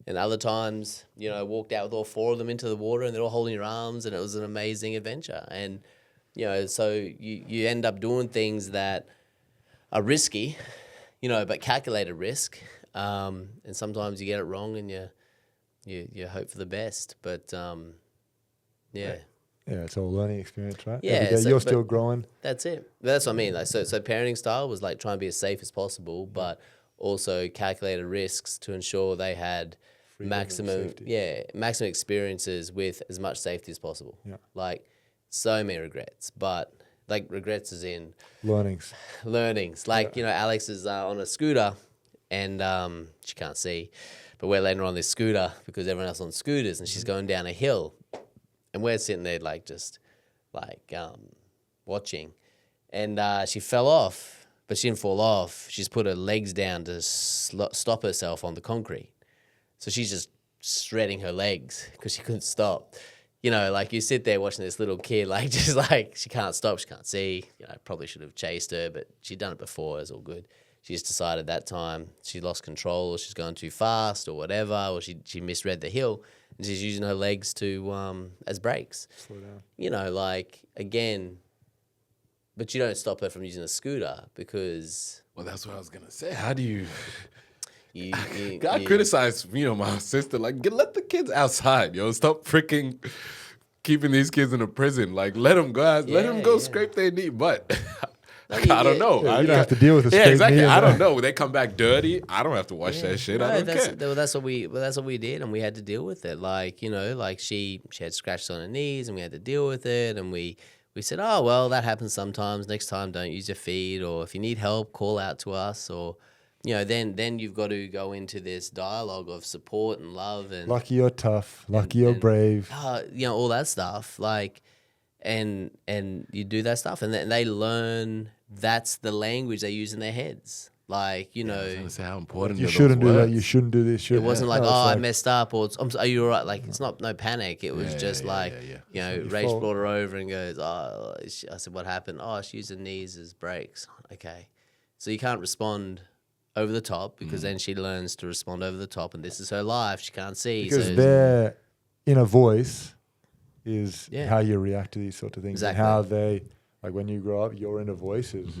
other times I walked out with all 4 of them into the water, and they're all holding your arms, and it was an amazing adventure. And So you end up doing things that are risky, but calculated risk. And sometimes you get it wrong and you hope for the best. But yeah. Yeah, it's all a learning experience, right? Yeah, Every day you're still growing. That's it. That's what I mean. Like so parenting style was like trying to be as safe as possible, but also calculated risks to ensure they had maximum experiences with as much safety as possible. Yeah. Like so many regrets, but like regrets as in Learnings. Like, Alex is on a scooter and she can't see, but we're letting her on this scooter because everyone else on scooters and she's going down a hill and we're sitting there like just like watching and she fell off, but she didn't fall off. She's put her legs down to stop herself on the concrete. So she's just shredding her legs because she couldn't stop. Like you sit there watching this little kid, like just like she can't stop, she can't see. Probably should have chased her, but she'd done it before. It was all good. She just decided that time she lost control, or she's going too fast, or whatever, or she misread the hill, and she's using her legs to as brakes. Slow down. Mm. Again, but you don't stop her from using a scooter because. Well, that's what I was gonna say. How do you? I criticize, my sister, like, let the kids outside, Stop freaking keeping these kids in a prison. Like, let them go out, let them go scrape their knee butt. I don't know. Yeah, you don't have to deal with it. Yeah, exactly. I don't know. They come back dirty. I don't have to wash that shit. I don't care. Well, that's what we did, and we had to deal with it. Like, like she had scratches on her knees, and we had to deal with it, and we said, oh, well, that happens sometimes. Next time, don't use your feet, or if you need help, call out to us, or then you've got to go into this dialogue of support and love and lucky you're tough, lucky you're brave. All that stuff. Like, and you do that stuff, and they learn that's the language they use in their heads. Like, I was gonna say how important you shouldn't do that. You shouldn't do this. It wasn't like, I messed up, or are you all right? Like, it's no panic. It was just Rach brought her over and goes, oh, I said, what happened? Oh, she used her knees as brakes. Okay, so you can't respond over the top because then she learns to respond over the top, and this is her life. She can't see because their inner voice is how you react to these sorts of things. Exactly. And how they, like when you grow up, your inner voice is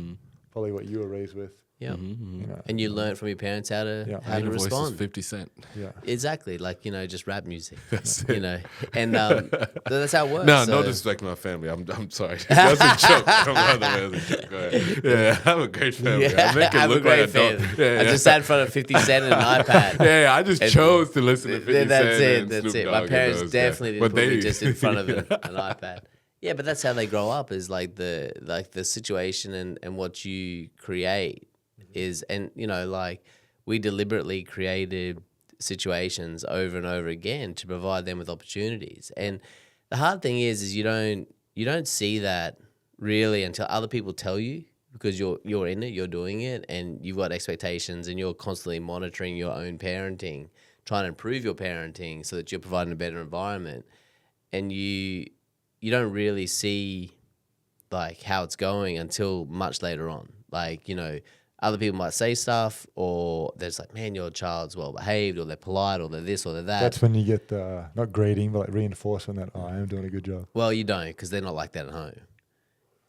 probably what you were raised with. Yeah, and you learn from your parents how to respond. Voice is 50 Cent. Yeah, exactly. Like just rap music. That's it. And that's how it works. No disrespect to my family. I'm sorry. That's a joke. Go ahead. Yeah, I have a great family. Yeah, I make it look like I don't. I just sat in front of 50 Cent and an iPad. Yeah, I just chose to listen to 50 Cent. That's it. My parents definitely didn't put me just in front of an iPad. Yeah, but that's how they grow up. Is like the situation and what you create. We deliberately created situations over and over again to provide them with opportunities. And the hard thing is you don't see that really until other people tell you, because you're in it, you're doing it, and you've got expectations, and you're constantly monitoring your own parenting, trying to improve your parenting so that you're providing a better environment. And you don't really see like how it's going until much later on. Like, other people might say stuff, or there's like, man, your child's well behaved, or they're polite, or they're this, or they're that. That's when you get the, not grading, but like reinforcement that, I am doing a good job. Well, you don't, because they're not like that at home.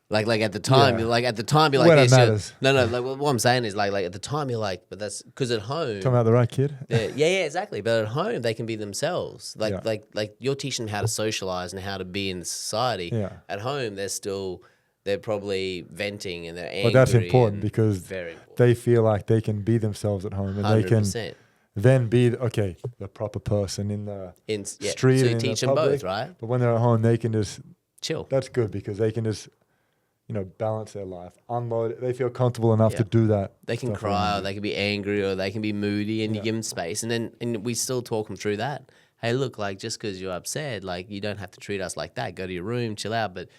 Like at the time, you're like when this. It matters. No. Like what I'm saying is like at the time you're like, but that's because at home. Talking about the right kid. Yeah, exactly. But at home they can be themselves. Like you're teaching them how to socialize and how to be in society. Yeah. At home they're probably venting and they're angry. But that's important because very important. They feel like they can be themselves at home, and 100%. They can then be the proper person in the street. So you and teach the them public. both, right? But when they're at home, they can just chill. That's good because they can just balance their life, unload it. They feel comfortable enough to do that. They can cry, or they can be angry, or they can be moody, and you give them space, and we still talk them through that. Hey, look, like just because you're upset, like you don't have to treat us like that. Go to your room, chill out. But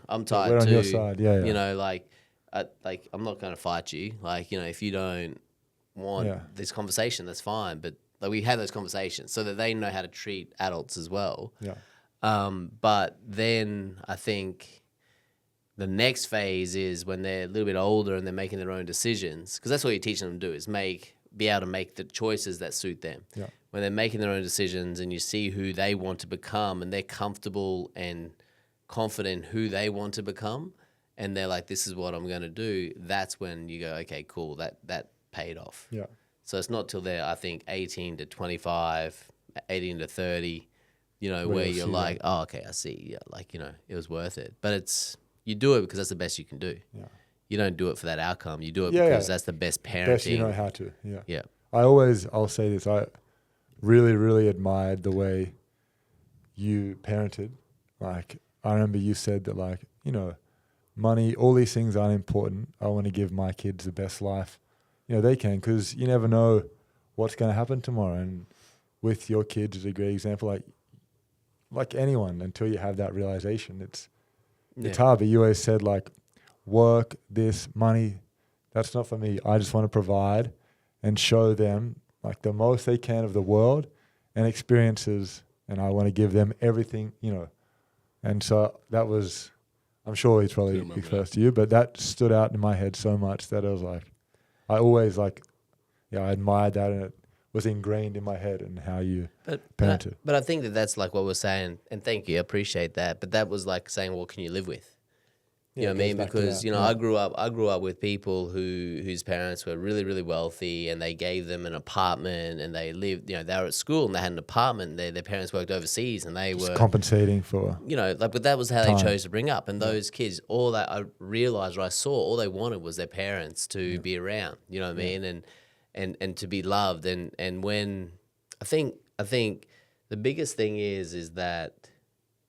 I'm tired we're too. on your side, yeah. Like I'm not going to fight you. Like if you don't want this conversation, that's fine. But like we have those conversations so that they know how to treat adults as well. Yeah. But then I think the next phase is when they're a little bit older and they're making their own decisions, because that's what you're teaching them to do is be able to make the choices that suit them. Yeah. When they're making their own decisions and you see who they want to become and they're comfortable and confident who they want to become, and they're like, this is what I'm going to do, that's when you go, okay, cool, that paid off. Yeah. So it's not till they're, I think, 18 to 25, 18 to 30, where you're like, oh, okay, I see. Yeah, like, it was worth it. But you do it because that's the best you can do. Yeah. You don't do it for that outcome. You do it because that's the best parenting. Best you know how to. Yeah. Yeah. I'll say this. I really, really admired the way you parented. Like, I remember you said that, like, money, all these things aren't important. I want to give my kids the best life, they can, because you never know what's going to happen tomorrow. And with your kids is a great example. Like anyone, until you have that realization, it's hard. But you always said, like, work, this, money, that's not for me. I just want to provide and show them, like, the most they can of the world and experiences, and I want to give them everything, And so that was, I'm sure he's probably expressed to you, but that stood out in my head so much that I was like, I always, like, I admired that, and it was ingrained in my head and how you parented. But I think that's like what we're saying, and thank you, I appreciate that. But that was like saying, what can you live with? You know what I mean? Because, I grew up with people whose parents were really, really wealthy, and they gave them an apartment, and they lived, they were at school and they had an apartment. Their parents worked overseas, and they were compensating for, but that was how time. they chose to bring up. And those kids, all that I realized, or I saw, all they wanted was their parents to be around, you know what I mean? And to be loved. And when I think the biggest thing is that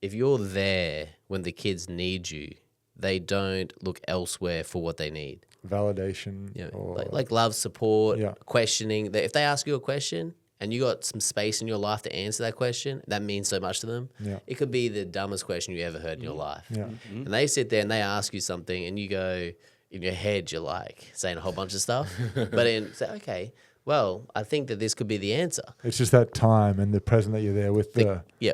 if you're there when the kids need you, they don't look elsewhere for what they need. Validation. Or like love, support, questioning. If they ask you a question and you got some space in your life to answer that question, that means so much to them. Yeah. It could be the dumbest question you ever heard in your life. Yeah. And they sit there and they ask you something, and you go, in your head, you're like saying a whole bunch of stuff. But say, okay, well, I think that this could be the answer. It's just that time and the present that you're there with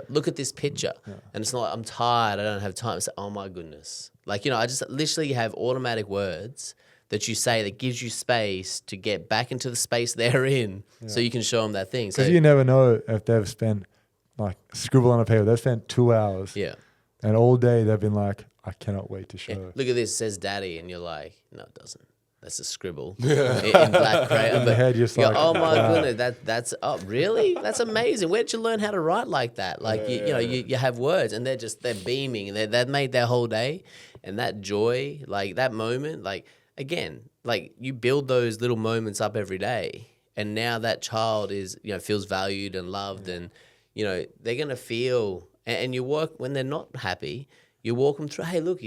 look at this picture. Yeah. And it's not like, I'm tired, I don't have time. It's like, oh my goodness. Like, I just literally have automatic words that you say that gives you space to get back into the space they're in, so you can show them that thing. Because you never know if they've spent, like, scribble on a paper, they've spent 2 hours. Yeah. And all day they've been like, I cannot wait to show. Yeah. Look at this, it says daddy, and you're like, no, it doesn't. That's a scribble in black crayon. In the head, you're like, oh my goodness, that's really? That's amazing. Where'd you learn how to write like that? Like, you have words, and they're beaming, and they've made their whole day. And that joy, like that moment, like, again, like, you build those little moments up every day, and now that child is, feels valued and loved, and, they're going to feel, and you work when they're not happy, you walk them through, hey, look,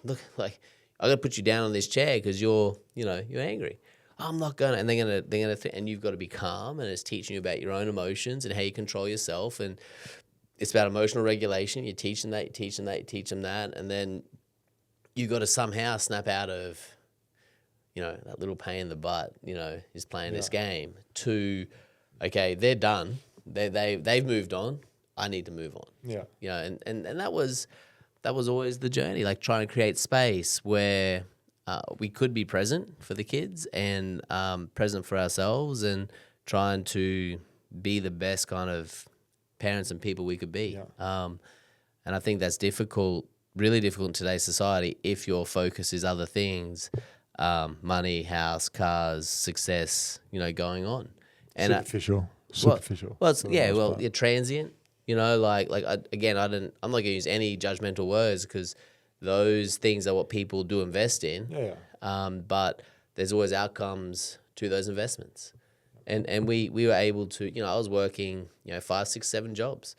look, like, I got to put you down on this chair because you're angry. I'm not going to, and they're going to, and you've got to be calm, and it's teaching you about your own emotions and how you control yourself, and it's about emotional regulation. You teach them that, you teach them that, and then you got to somehow snap out of, that little pain in the butt, is playing this game, to, okay, they're done. They've moved on. I need to move on. Yeah. And that was always the journey, like trying to create space where we could be present for the kids and present for ourselves, and trying to be the best kind of parents and people we could be. Yeah. And I think that's difficult, really difficult in today's society if your focus is other things, money, house, cars, success, going on. And superficial. Well, you're transient. I'm not going to use any judgmental words, because those things are what people do invest in. Yeah. But there's always outcomes to those investments. And we were able to, I was working, 5, 6, 7 jobs,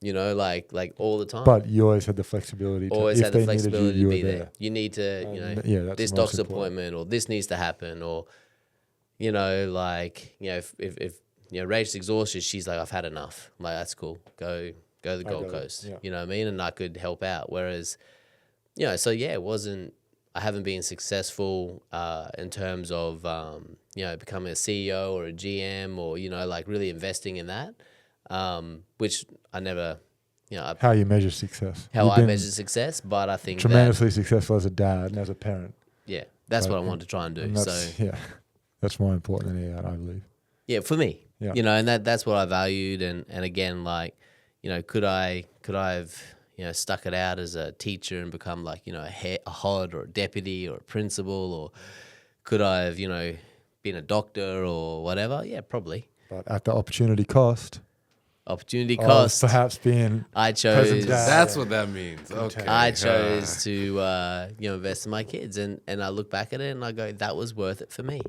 like all the time. But you always had the flexibility to be there. You need to, this doctor's appointment, or this needs to happen, or, if Rachel's exhausted, she's like, I've had enough. I'm like, that's cool. Go to the Gold Coast. Yeah. You know what I mean? And I could help out. Whereas, it wasn't, I haven't been successful in terms of, becoming a CEO or a GM, or, really investing in that, which I never, how you measure success. I measure success, but I think tremendously successful as a dad and as a parent. Yeah, that's what I want to try and do. And that's more important than any of that, I believe. Yeah, for me. Yeah. And that's what I valued, and again, like, could I have, stuck it out as a teacher and become like, a HOD or a deputy or a principal, or could I have, been a doctor or whatever? Yeah, probably. But at the opportunity cost. Opportunity cost. Perhaps being I present chose. dad. That's what that means. Okay. I chose to invest in my kids, and I look back at it and I go, that was worth it for me.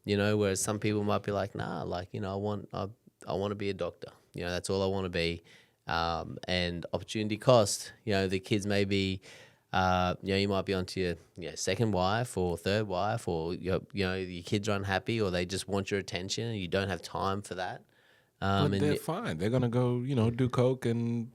Whereas some people might be like, nah, like I want to be a doctor. That's all I want to be. And opportunity cost. The kids may be, you might be onto your second wife or third wife, or your kids are unhappy, or they just want your attention and you don't have time for that. But they're fine. They're gonna go, do coke and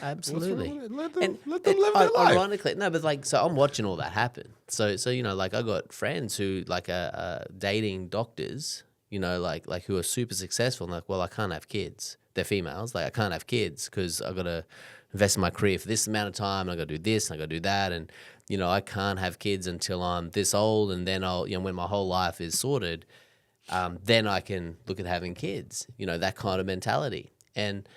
absolutely. Let them live their life. Ironically, no, but so I'm watching all that happen. So like I got friends who like are dating doctors, like who are super successful. And like, well, I can't have kids. They're females. Like I can't have kids because I got to invest in my career for this amount of time. I got to do this. And I got to do that. And I can't have kids until I'm this old. And then I'll when my whole life is sorted. Then I can look at having kids, that kind of mentality. And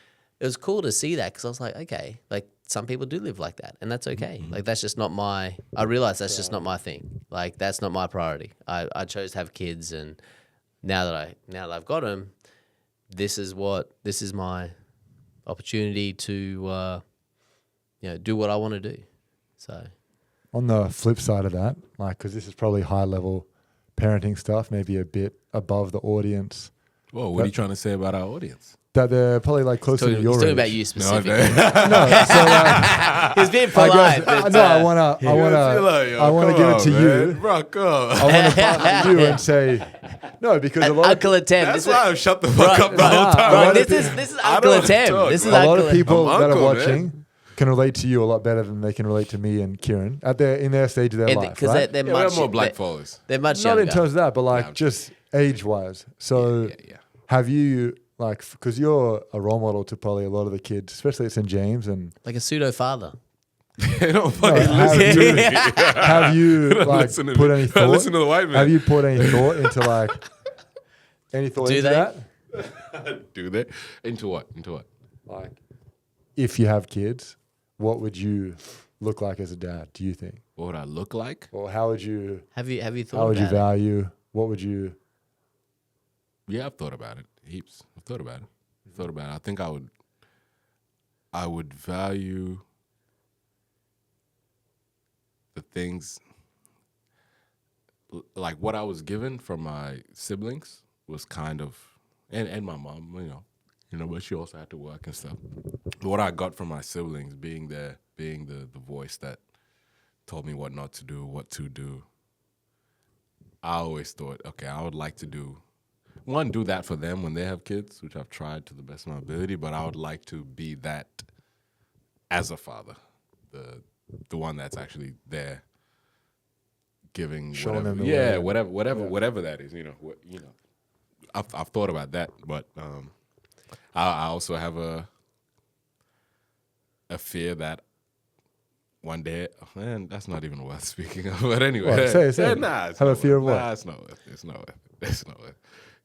it was cool to see that because I was like, okay, like some people do live like that, and that's okay. Like that's just not I realized that's just not my thing. Like that's not my priority. I chose to have kids, and now that I've got them, this is my opportunity to, do what I want to do. So on the flip side of that, like, because this is probably high level parenting stuff, maybe a bit above the audience. Whoa, what are you trying to say about our audience? That they're probably like closer to your He's talking age. about you specifically. No, so He's being polite. I want to give it to you. Bro, go. I want to pass to you and say no, because a lot Uncle of Atem. That's why I've shut the fuck up the whole time. Bro, this is Uncle Atem. This is a lot of Uncle people I'm that are uncle, watching can relate to you a lot better than they can relate to me and Kirron in their stage of their life, because right? they're We much have more black followers. They're much Not younger. in terms of that, but like I'm just age wise. So Yeah. have you because you're a role model to probably a lot of the kids, especially at St. James, and Like a pseudo father. They don't fucking listen have to you, me. have you like Listen to put me. any thought? Listen to the white man. Have you put any thought into like any thought Do into they? that? Do they? Into what? Like, if you have kids, what would you look like as a dad? Do you think? What would I look like? Or how would you? Have you thought How would you about it? value? What would you? Yeah, I've thought about it. Heaps. I've thought about it. I think I would value the things like what I was given from my siblings was kind of and my mom, but she also had to work and stuff. But what I got from my siblings being the voice that told me what not to do, what to do. I always thought, okay, I would like to do that for them when they have kids, which I've tried to the best of my ability, but I would like to be that as a father, the one that's actually there giving Showing whatever, them the way. whatever that is, I've thought about that, but I also have a fear that one day, man, that's not even worth speaking of. But anyway, What? Say it. Nah, it's Have not a fear of worth- what? Nah, it's not worth. It's not worth.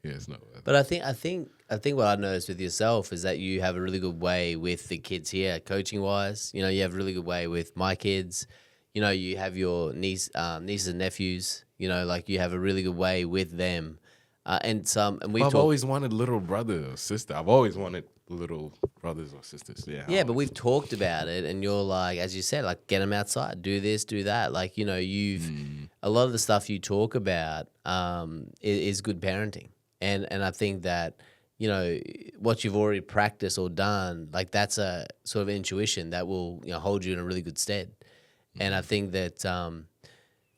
Yeah, it's not worth. But I think what I noticed with yourself is that you have a really good way with the kids here, coaching wise. You have a really good way with my kids. You have your nieces and nephews. Like you have a really good way with them. And we've I've talked. always wanted little brother or sister. I've always wanted little brothers or sisters. Yeah. Yeah, but we've talked about it, and you're like, as you said, like get them outside, do this, do that. Like you've a lot of the stuff you talk about is good parenting, and I think that what you've already practiced or done, like that's a sort of intuition that will hold you in a really good stead. And I think that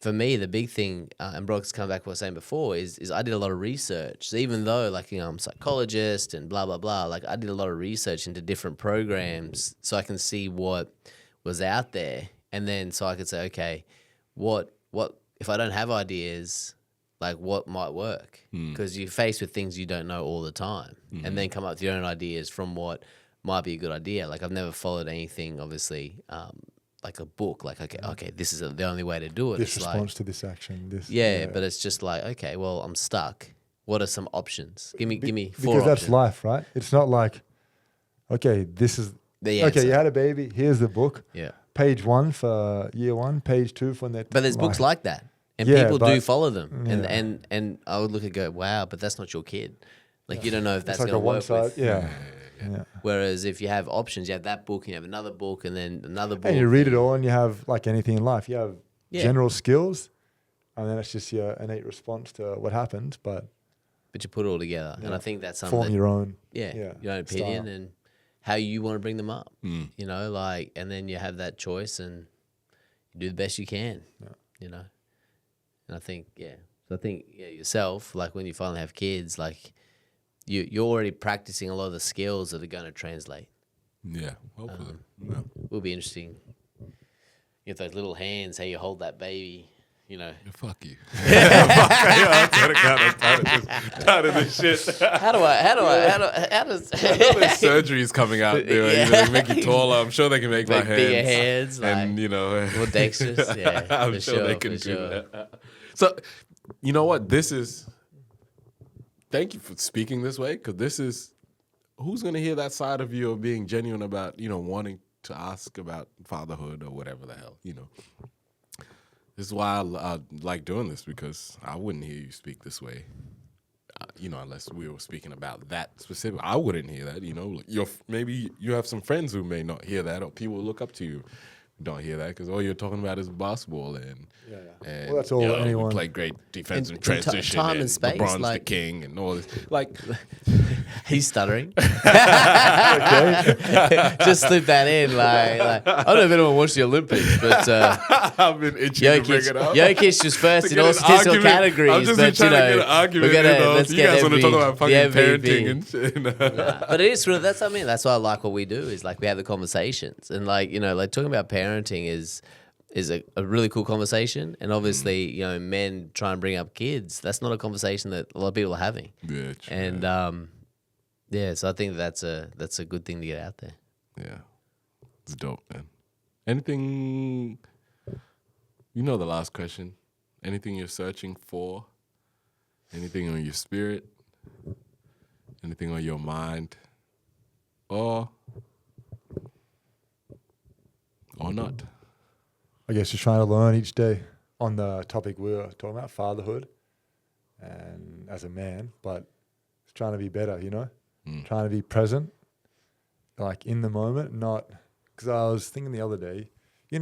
for me, the big thing, and Brock's come back to what I was saying before, is I did a lot of research. So even though I'm a psychologist and blah, blah, blah, like I did a lot of research into different programs so I can see what was out there. And then so I could say, okay, what if I don't have ideas, like what might work? Because you're faced with things you don't know all the time. And then come up with your own ideas from what might be a good idea. Like I've never followed anything, obviously, like a book, like okay, this is the only way to do it. This it's response to this action. This. yeah, but it's just like, okay, well, I'm stuck. What are some options? Give me four Because that's options. life, right? It's not like, okay, this is The Okay, answer. you had a baby. Here's the book. Yeah. Page 1 for year 1. Page 2 for their. But there's books like that, and Yeah, people do but- follow them. yeah. And I would look and go, wow, but that's not your kid. Like you don't know if that's It's like going a to one work side. with. Yeah. Yeah. Whereas if you have options, you have that book, and you have another book, and then another book. And you read it all, and you have like anything in life. You have Yeah. general skills, and then it's just your innate response to what happened. But But you put it all together, and Yeah. I think that's something. form That, your own. your own opinion style. and how you want to bring them up. Mm. You know, like, and then you have that choice, and you do the best you can. Yeah. You know, and I think So I think yourself, like when you finally have kids, like you're already practicing a lot of the skills that are going to translate. Yeah, hopefully. Yeah. Will be interesting. You have those little hands, how you hold that baby. You know, Yeah, fuck you. Fuck you. I'm tired of this shit. how does There's surgeries coming out there. Yeah. You know, they make you taller. I'm sure they can make my Make bigger hands. hands, like And, you know. more dexterous? Yeah, I'm for sure they sure, can for do sure. that. So, you know what? Thank you for speaking this way, because this is, who's going to hear that side of you of being genuine about, wanting to ask about fatherhood or whatever the hell, This is why I like doing this, because I wouldn't hear you speak this way, unless we were speaking about that specific. I wouldn't hear that, maybe you have some friends who may not hear that, or people who look up to you who don't hear that, because all you're talking about is basketball and Well, that's all anyone. we play great defense and And transition, time and and space, LeBron's the like- king and all this. Like, He's stuttering. Just slip that in. Like, I don't know if anyone watched the Olympics, but I've been itching to bring it up. Jokic was first To in get all an statistical argument. categories. I've just but been trying to get an argument. let's You get guys want to talk about fucking the MVP. parenting and shit. But it is true. That's what I mean. That's why I like what we do. Is like we have the conversations, and like talking about parenting is a really cool conversation. And obviously, men try and bring up kids. That's not a conversation that a lot of people are having. Yeah, true. And so I think that's a good thing to get out there. Yeah. It's dope, man. Anything, the last question. Anything you're searching for? Anything on your spirit? Anything on your mind? Or not? I guess just trying to learn each day on the topic we were talking about, fatherhood, and as a man, but trying to be better, trying to be present, like in the moment, not, because I was thinking the other day,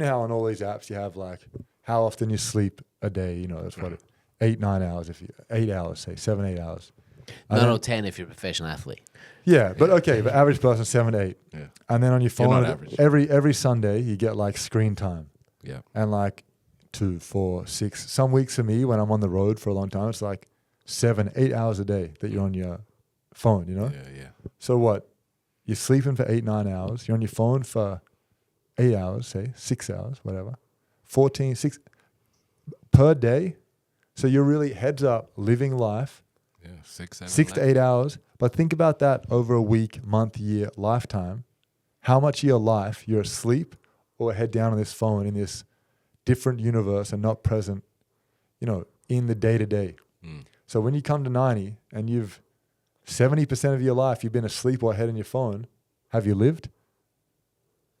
how on all these apps you have like how often you sleep a day, that's what, 8, 9 hours, 8 hours, say 7, 8 hours. 9 or 10 if you're a professional athlete. Yeah, but okay, but average person 7 to 8. Yeah. And then on your You're not phone, average. every Sunday you get like screen time. Yeah. And like 2, 4, 6. Some weeks for me when I'm on the road for a long time, it's like 7, 8 hours a day that you're on your phone, Yeah. So what? You're sleeping for 8, 9 hours. You're on your phone for 8 hours, say 6 hours, whatever. 14, 6 per day. So you're really heads up living life. Yeah, 6, 7. 6 to 8 hours. But think about that over a week, month, year, lifetime. How much of your life you're asleep or head down on this phone in this different universe and not present, in the day-to-day. So when you come to 90 and you've 70% of your life you've been asleep or head on your phone, have you lived?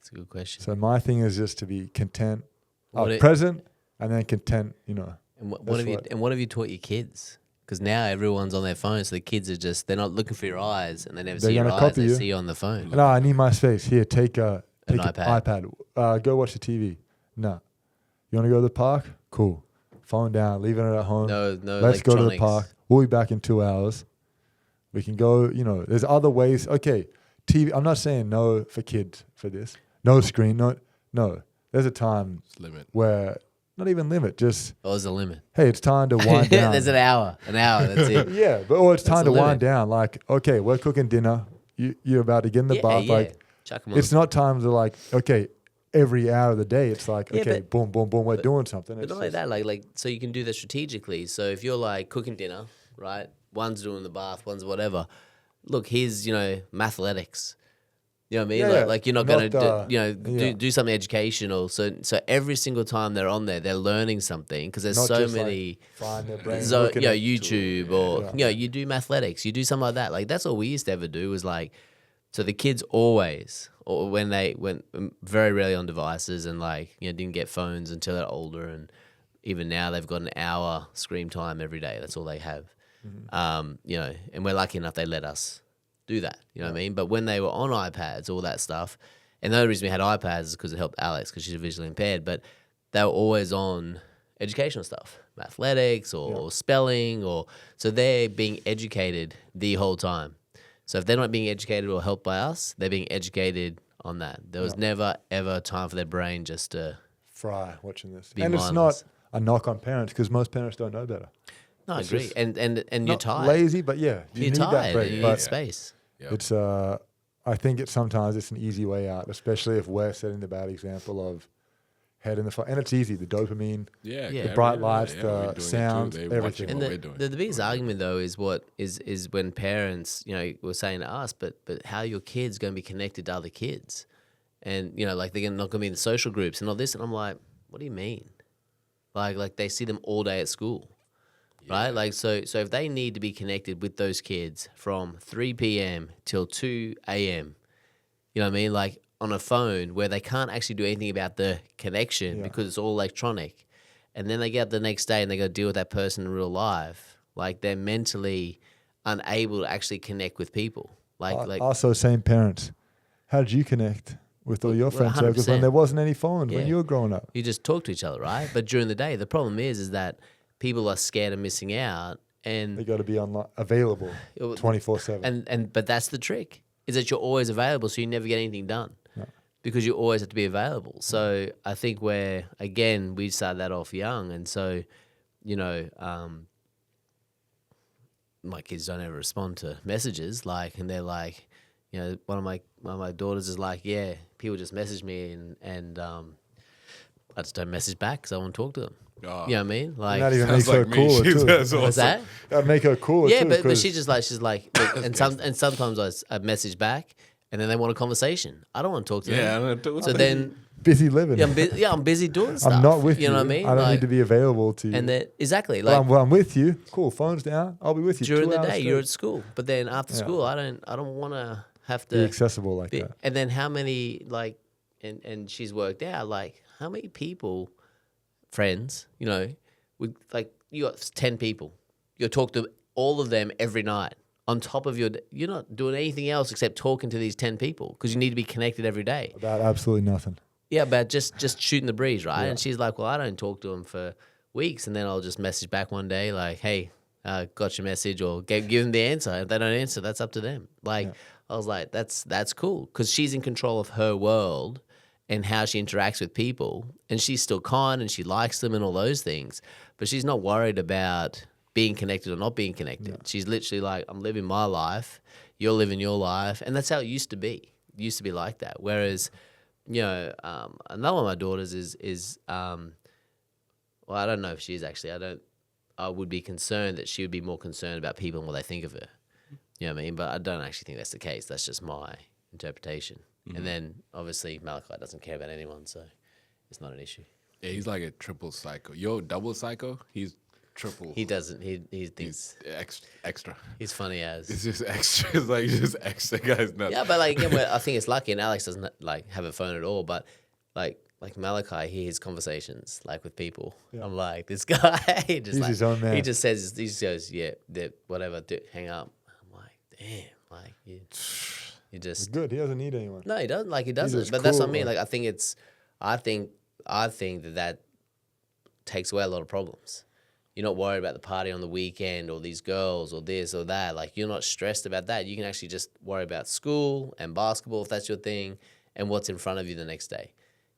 That's a good question. So my thing is just to be content, What present, and then content, And what that's have you what- and what have you taught your kids? Because now everyone's on their phone, so the kids are they're not looking for your eyes, and they never They're see your gonna eyes. copy They you. see you on the phone. No, I need my space. Here, take an iPad. iPad. Go watch the TV. No. You want to go to the park? Cool. Phone down, leaving it at home. No, Let's go to the electronics. park. We'll be back in 2 hours. We can go, there's other ways. Okay, TV. I'm not saying no for kids for this. No screen. No. There's a time It's limit. where, not even limit, just, Oh, there's a limit. hey, it's time to wind down. There's an hour. That's it. Yeah, but it's time the to wind limit. down. Like, okay, we're cooking dinner. You're about to get in the bath. Like, Chuck 'em on. it's not time to like, okay, every hour of the day, it's like, Yeah, okay, but- boom, boom, boom, we're doing something. But It's not only just- that, like so you can do that strategically. So if you're like cooking dinner, right? One's doing the bath, one's whatever. Look, here's mathletics. You know what I mean? Yeah, Like you're not not gonna the- do something educational. So every single time they're on there, they're learning something because there's Not so just, like, many. find their brain So looking at- YouTube or you do mathletics, you do something like that. Like that's all we used to ever do was like. So the kids always or when they went very rarely on devices and like, you know, didn't get phones until they're older. And even now they've got an hour screen time every day. That's all they have. You know, and we're lucky enough they let us do that. You know what I mean? But when they were on iPads, all that stuff, and the only reason we had iPads is because it helped Alex because she's visually impaired, but they were always on educational stuff, athletics or spelling, or so they're being educated the whole time. So if they're not being educated or helped by us, they're being educated on that. There was never, ever time for their brain just to fry watching this. be And mindless. it's not a knock on parents because most parents don't know better. No, I It's agree. just And you're Not tired. lazy, but you You're need that tired. break. And you But need space. Yep. it's I think sometimes it's an easy way out, especially if we're setting the bad example of head in the fire. And it's easy, the dopamine, Yeah. the The bright lights, we're doing the it too. sounds, They everything. watching And what we're doing. the biggest argument though is what is when parents, you know, were saying to us, but how are your kids going to be connected to other kids, and you know, like they're not going to be in the social groups and all this, and I'm like, what do you mean? Like they see them all day at school, right? Like so if they need to be connected with those kids from 3 p.m. till 2 a.m., you know what I mean? Like on a phone where they can't actually do anything about the connection because it's all electronic. And then they get up the next day and they got to deal with that person in real life. Like they're mentally unable to actually connect with people. Like Also, same parents. How did you connect with all your Well, friend circles when 100%. there wasn't any phones when Yeah. you were growing up? you just talk to each other, right? But during the day, the problem is that people are scared of missing out. And They got to be available It was- 24/7. but that's the trick, is that you're always available, so you never get anything done. No. Because you always have to be available. So I think we started that off young. And so, you know, my kids don't ever respond to messages, and they're like, you know, one of my daughters is like, yeah, people just message me and I just don't message back because I want to talk to them. Oh. You know what I mean? Like, that even Sounds makes her like me. cooler She's- too. that's what's awesome. that? That'd make her cooler Yeah, too. but 'cause she's like, and sometimes I message back, and then they want a conversation. I don't want to talk to Yeah, them. I know. So then, busy living. I'm busy doing stuff. I'm not with you. You know what I mean? I don't Like, need to be available to you. And then exactly, Well, like I'm with you. Cool. Phone's down. I'll be with you. during 2 the hours day, straight. you're at school, but then after Yeah. school, I don't want to have Be to accessible like be- that. And then how many and she's worked out how many people, friends, you know, with you got 10 people, you talk to all of them every night. On top of you're not doing anything else except talking to these 10 people because you need to be connected every day. About absolutely nothing. Yeah, about just shooting the breeze, right? Yeah. And she's like, well, I don't talk to them for weeks, and then I'll just message back one day like, hey, got your message, or give them the answer. If they don't answer, that's up to them. I was like, that's cool, because she's in control of her world and how she interacts with people, and she's still kind and she likes them and all those things, but she's not worried about being connected or not being connected. Yeah. She's literally like, I'm living my life, you're living your life, and that's how it used to be. It used to be like that. Whereas, you know, another one of my daughters is well, I don't know if she is actually. I would be concerned that she would be more concerned about people and what they think of her. You know what I mean? But I don't actually think that's the case. That's just my interpretation. Mm-hmm. And then obviously Malachi doesn't care about anyone, so it's not an issue. Yeah, he's like a triple psycho. You're double psycho. He's triple. He doesn't. He thinks extra. He's funny as. It's just extra. It's like just extra. Guy's nuts. Yeah, but like again, I think it's lucky, and Alex doesn't have a phone at all. But like Malachi hears conversations with people. Yeah. I'm like, this guy he's his own man. He just says, he just goes, yeah, whatever, hang up. I'm like, damn, you just He's good. He doesn't need anyone. No, he doesn't. He doesn't. But cool, that's what I mean. I think that takes away a lot of problems. You're not worried about the party on the weekend or these girls or this or that. You're not stressed about that. You can actually just worry about school and basketball if that's your thing, and what's in front of you the next day.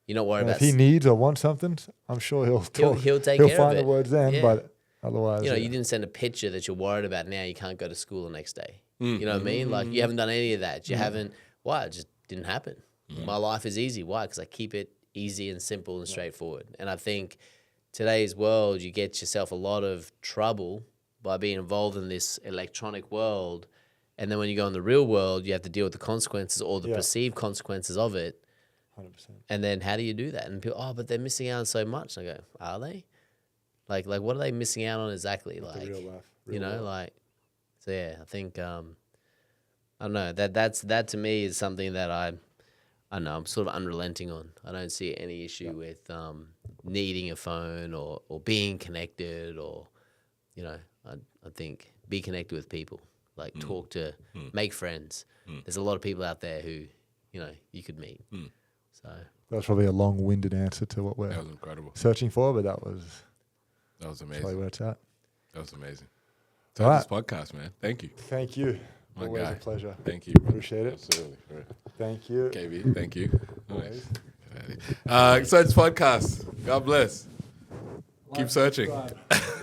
You're not worried about. If he needs or wants something, I'm sure he'll talk. He'll take care of it. He'll find the words then, but otherwise, you didn't send a picture that you're worried about. Now you can't go to school the next day. You know what I mean? You haven't done any of that. You haven't. Why? It just didn't happen. My life is easy. Why? Because I keep it easy and simple and straightforward. And I think today's world, you get yourself a lot of trouble by being involved in this electronic world. And then when you go in the real world, you have to deal with the consequences or the perceived consequences of it. 100%. And then how do you do that? And people, but they're missing out on so much. And I go, are they? Like what are they missing out on exactly? The real life. So yeah, I think, I don't know, that to me is something that I don't know, I'm sort of unrelenting on. I don't see any issue with needing a phone or being connected or, you know, I think be connected with people, like talk to, make friends. There's a lot of people out there who, you know, you could meet. So That was probably a long-winded answer to what we're That was incredible. searching for, but that was amazing. probably where it's at. That was amazing. All So right. this podcast, man. Thank you. Thank you. My Always guy. a pleasure. Thank you. Bro. Appreciate it. Absolutely. Right. Thank you. KB, thank you. Always. Nice. So it's podcast. God bless. Keep searching. Subscribe.